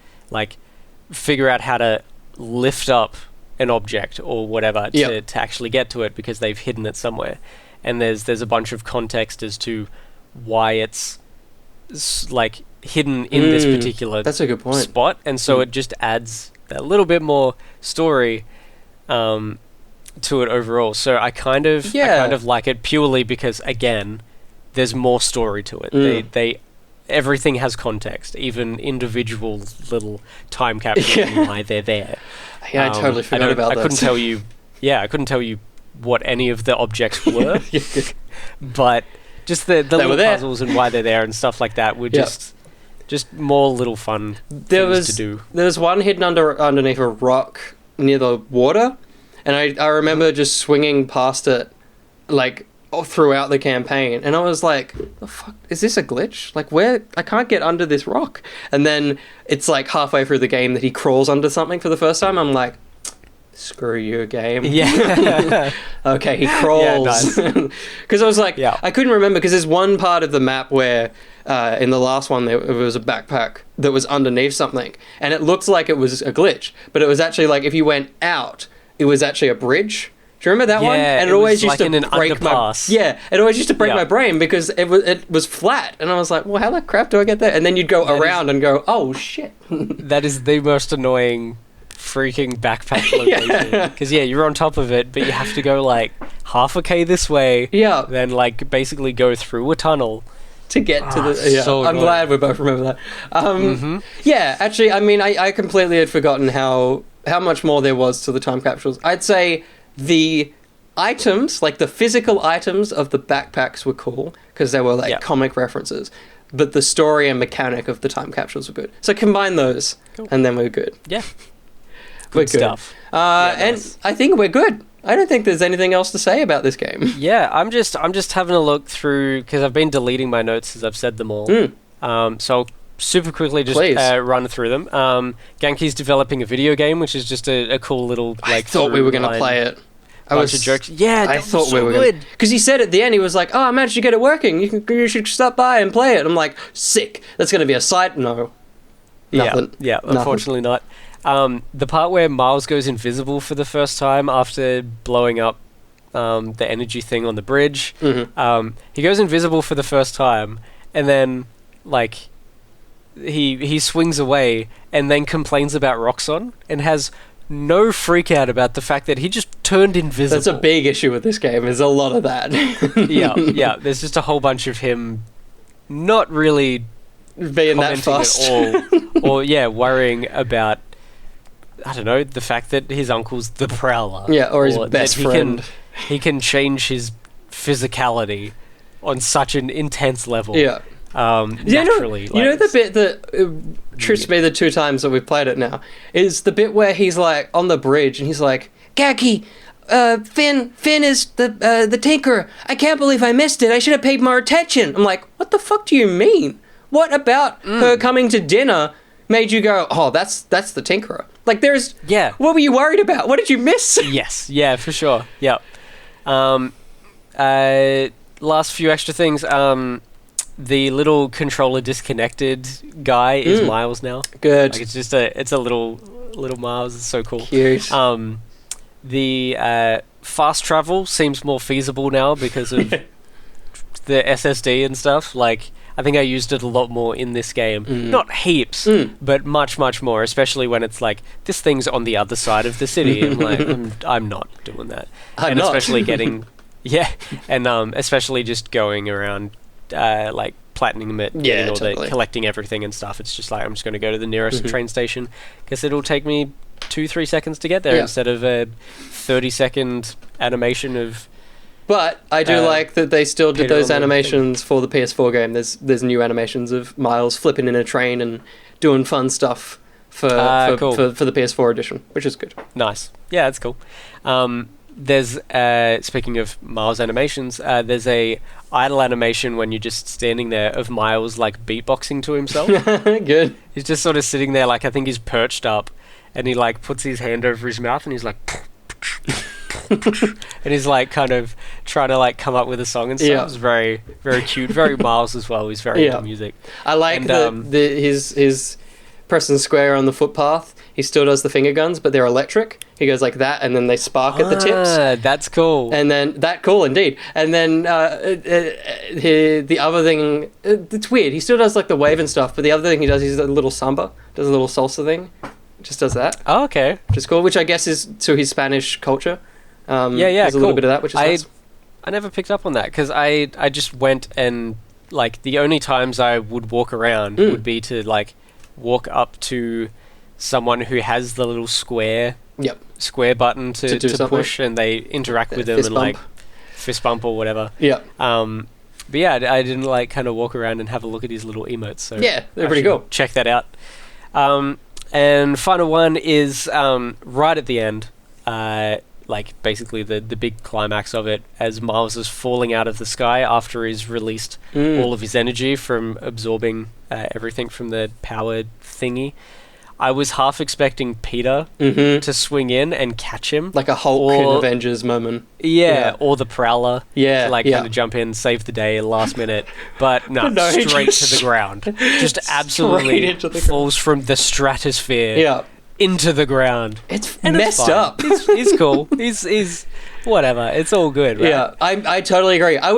figure out how to lift up an object or whatever to actually get to it, because they've hidden it somewhere. And there's a bunch of context as to why it's hidden in this particular that's a good point. spot, and so it just adds a little bit more story to it overall. So I kind of like it purely because, again, there's more story to it. They everything has context, even individual little time capsules and why they're there. Yeah, I totally forgot about that. I couldn't tell you. Yeah, I couldn't tell you what any of the objects were, but just the little puzzles and why they're there and stuff like that were just more little fun things to do. There was one hidden underneath a rock near the water. And I remember just swinging past it, throughout the campaign. And I was like, the fuck? Is this a glitch? Where? I can't get under this rock. And then it's halfway through the game that he crawls under something for the first time. I'm like, screw you, game. Yeah. Okay, he crawls. Because I was like, I couldn't remember, because there's one part of the map where in the last one there was a backpack that was underneath something. And it looked like it was a glitch. But it was actually if you went out, it was actually a bridge. Do you remember that one? And it always used to break it always used to break my brain because it was flat, and I was like, well, how the crap do I get there? And then you'd go around and go, oh shit. That is the most annoying freaking backpack location. Because you're on top of it, but you have to go half a K this way. Yeah. Then basically go through a tunnel to get to the. Yeah, so I'm glad we both remember that. Yeah, actually, I mean, I completely had forgotten how much more there was to the time capsules. I'd say the items, the physical items of the backpacks were cool, because they were comic references, but the story and mechanic of the time capsules were good. So combine those, and then we're good. Yeah. Good stuff. And I think we're good. I don't think there's anything else to say about this game. Yeah, I'm just having a look through, because I've been deleting my notes as I've said them all. So I'll super quickly just run through them. Genki's developing a video game, which is just a cool little, like... I thought we were going to play it. Bunch of jokes. Yeah, I thought we were good. Because he said at the end, he was like, "Oh, I managed to get it working. You should stop by and play it." I'm like, sick. That's going to be a site? No. Nothing. Yeah, unfortunately not. The part where Miles goes invisible for the first time after blowing up the energy thing on the bridge. He goes invisible for the first time, and then, like, he swings away and then complains about Roxxon and has no freak out about the fact that he just turned invisible. That's a big issue with this game. There's a lot of that. yeah. There's just a whole bunch of him not really being that fussed at all, or worrying about, I don't know, the fact that his uncle's the Prowler. Yeah, or his best friend. He can change his physicality on such an intense level. Yeah. Naturally. You know the bit that trips me the 2 times that we've played it now is the bit where he's like on the bridge and he's like, "Gaki, Finn is the Tinkerer. I can't believe I missed it. I should have paid more attention." I'm like, what the fuck do you mean? What about her coming to dinner made you go, "Oh, that's the Tinkerer"? Like, there's... Yeah. What were you worried about? What did you miss? Yes. Yeah, for sure. Yeah. Last few extra things. The little controller disconnected guy is Miles now. Good. Like, it's just a little Miles. It's so cool. Cute. The fast travel seems more feasible now because of the SSD and stuff. Like, I think I used it a lot more in this game. Not heaps, but much, much more, especially when it's like, this thing's on the other side of the city. I'm like, I'm not doing that. Especially getting... Yeah, and especially just going around... like platinum it, collecting everything and stuff. It's just like, I'm just going to go to the nearest train station because it'll take me 2-3 seconds to get there instead of a 30-second animation of... But I do like that they still did those animations for the PS4 game. There's new animations of Miles flipping in a train and doing fun stuff for the PS4 edition, which is good. Nice. Yeah, that's cool. There's speaking of Miles animations, there's a idle animation when you're just standing there of Miles like beatboxing to himself. Good. He's just sort of sitting there, like, I think he's perched up, and he like puts his hand over his mouth and he's like and he's like kind of trying to like come up with a song and stuff. Yeah. It's very, very cute, very Miles as well. He's very into music. I like his pressing square on the footpath. He still does the finger guns, but they're electric. He goes like that, and then they spark at the tips. That's cool. And then cool indeed. And then the other thing, it's weird. He still does like the wave and stuff, but the other thing he does is a little samba, does a little salsa thing. Just does that. Oh, okay. Which is cool. Which I guess is to his Spanish culture. There's a little bit of that, which is nice. I never picked up on that because I just went and like the only times I would walk around would be to like walk up to someone who has the little square button to push, and they interact with them and like fist bump or whatever. But yeah, I didn't like kind of walk around and have a look at his little emotes. So yeah, they're pretty cool. Check that out. And final one is right at the end, like basically the big climax of it, as Miles is falling out of the sky after he's released all of his energy from absorbing everything from the power thingy. I was half expecting Peter to swing in and catch him. Like a Hulk in Avengers moment. Yeah, or the Prowler. Yeah. To like kind of jump in, save the day last minute. But no, straight to the ground. Just absolutely falls from the stratosphere into the ground. It's messed up. He's cool. He's whatever. It's all good, right? Yeah, I totally agree. I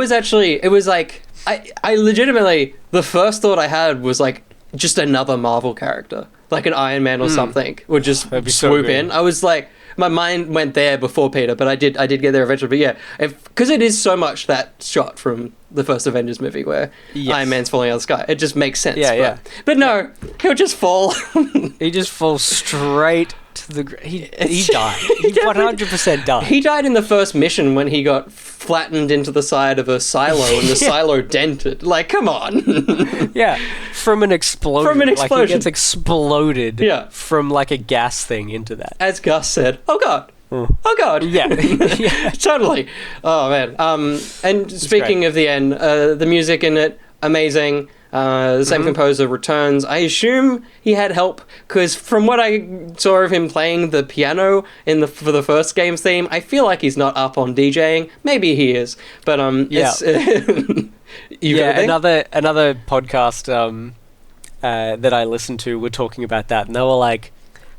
legitimately, the first thought I had was like just another Marvel character. Like an Iron Man or something would just swoop in. I was like, my mind went there before Peter, but I did get there eventually. But yeah, because it is so much that shot from the first Avengers movie where Iron Man's falling out of the sky. It just makes sense. But no, he'll just fall. He just falls straight to the ground. He died. He 100% died. He died in the first mission when he got flattened into the side of a silo and the silo dented. Like, come on. Yeah, from an explosion. Like, he gets exploded from, like, a gas thing into that. As Gus said, oh, God. Oh, God. Yeah. Totally. Oh, man. And speaking of the end, the music in it, amazing. The same composer returns. I assume he had help, because from what I saw of him playing the piano for the first game's theme, I feel like he's not up on DJing. Maybe he is, but it's another podcast that I listened to were talking about that, and they were like,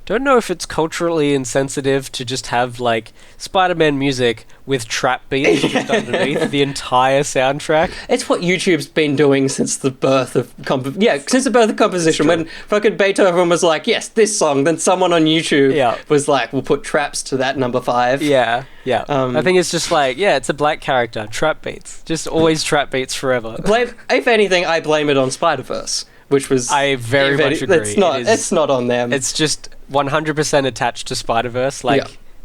don't know if it's culturally insensitive to just have like Spider-Man music with trap beats just underneath the entire soundtrack. It's what YouTube's been doing since the birth of composition. When fucking Beethoven was like, yes, this song, then someone on YouTube was like, we'll put traps to that number 5. Yeah. I think it's just like, it's a black character, trap beats, just always trap beats forever. If anything, I blame it on Spider-Verse, which was I very much agree. It's not on them. It's just 100% attached to Spider-Verse.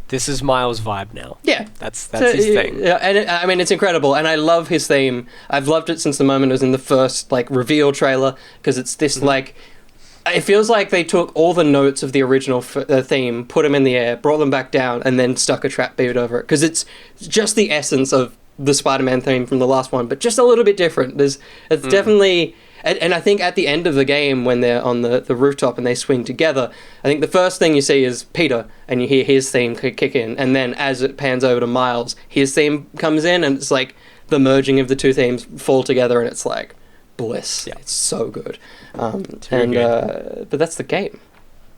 This is Miles' vibe now. Yeah, that's his thing. Yeah, and it's incredible, and I love his theme. I've loved it since the moment it was in the first reveal trailer, because it's this it feels like they took all the notes of the original theme, put them in the air, brought them back down, and then stuck a trap beat over it, because it's just the essence of the Spider-Man theme from the last one, but just a little bit different. It's definitely. And I think at the end of the game, when they're on the rooftop and they swing together, I think the first thing you see is Peter, and you hear his theme kick in. And then as it pans over to Miles, his theme comes in, and it's like the merging of the two themes fall together, and it's like bliss. Yeah. It's so good. But that's the game.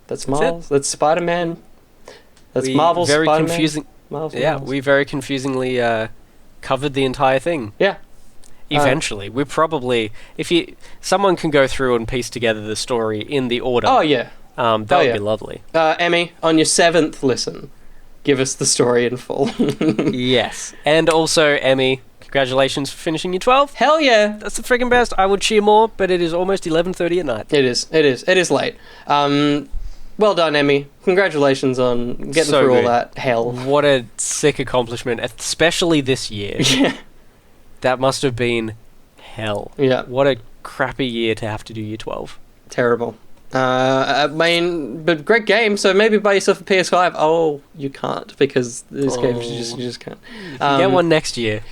That's Miles. That's Spider-Man. That's Marvel's very Spider-Man. Confusing. Miles. We very confusingly covered the entire thing. Yeah. Eventually, we probably, someone can go through and piece together the story in the order. Oh yeah, that would be lovely. Emmy, on your 7th listen, give us the story in full. Yes, and also Emmy, congratulations for finishing your 12. Hell yeah, that's the friggin' best. I would cheer more, but it is almost 11:30 at night. It is late. Well done, Emmy. Congratulations on getting through all that hell. What a sick accomplishment, especially this year. Yeah. That must have been hell. Yeah. What a crappy year to have to do year 12. Terrible. I mean, but great game, so maybe buy yourself a PS5. Oh, you can't, because this game, you just can't. You can get one next year.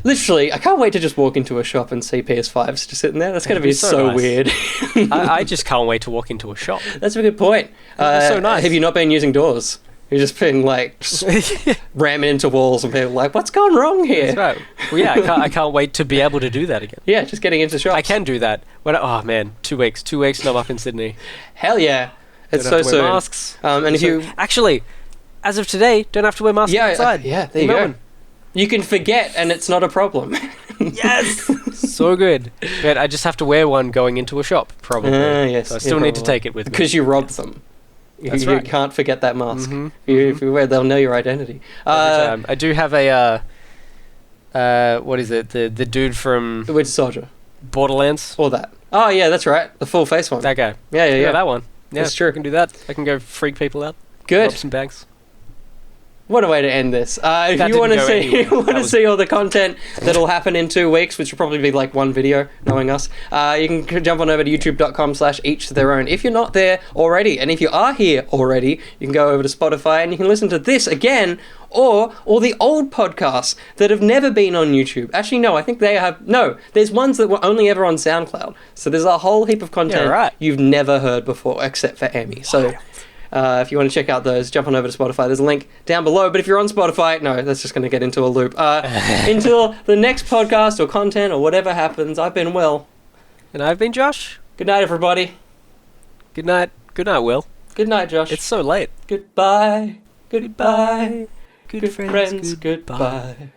Literally, I can't wait to just walk into a shop and see PS5s just sitting there. That's going to be so nice. Weird. I just can't wait to walk into a shop. That's a good point. So nice. Have you not been using doors? You've just been ramming into walls, and people are like, what's gone wrong here? That's right. Well, yeah, I can't wait to be able to do that again. Yeah, just getting into shops. I can do that. Oh man, 2 weeks. 2 weeks and I'm up in Sydney. Hell yeah. It's so soon. Masks. And if you... Actually, as of today, don't have to wear masks outside. Yeah, there you go. You can forget and it's not a problem. Yes! So good. But I just have to wear one going into a shop, probably. Yes. So I still need to take it with me. Because you robbed them. That's you right. can't forget that mask. If you wear, they'll know your identity. Every time. I do have a what is it? The dude from The Winter Soldier. Borderlands. Or that. Oh yeah, that's right. The full face one. That guy. Yeah. That one. Yeah, that's true. I can do that. I can go freak people out. Good. Rob some banks. What a way to end this. If you want to see all the content that'll happen in 2 weeks, which will probably be like one video, knowing us, you can jump on over to youtube.com/each to their own. If you're not there already, and if you are here already, you can go over to Spotify and you can listen to this again, or the old podcasts that have never been on YouTube. Actually, no, I think they have... No, there's ones that were only ever on SoundCloud. So there's a whole heap of content you've never heard before, except for Emmy. So... if you want to check out those, jump on over to Spotify. There's a link down below. But if you're on Spotify, no, that's just going to get into a loop. Until the next podcast or content or whatever happens, I've been Will. And I've been Josh. Good night, everybody. Good night. Good night, Will. Good night, Josh. It's so late. Goodbye. Goodbye. Good friends, goodbye.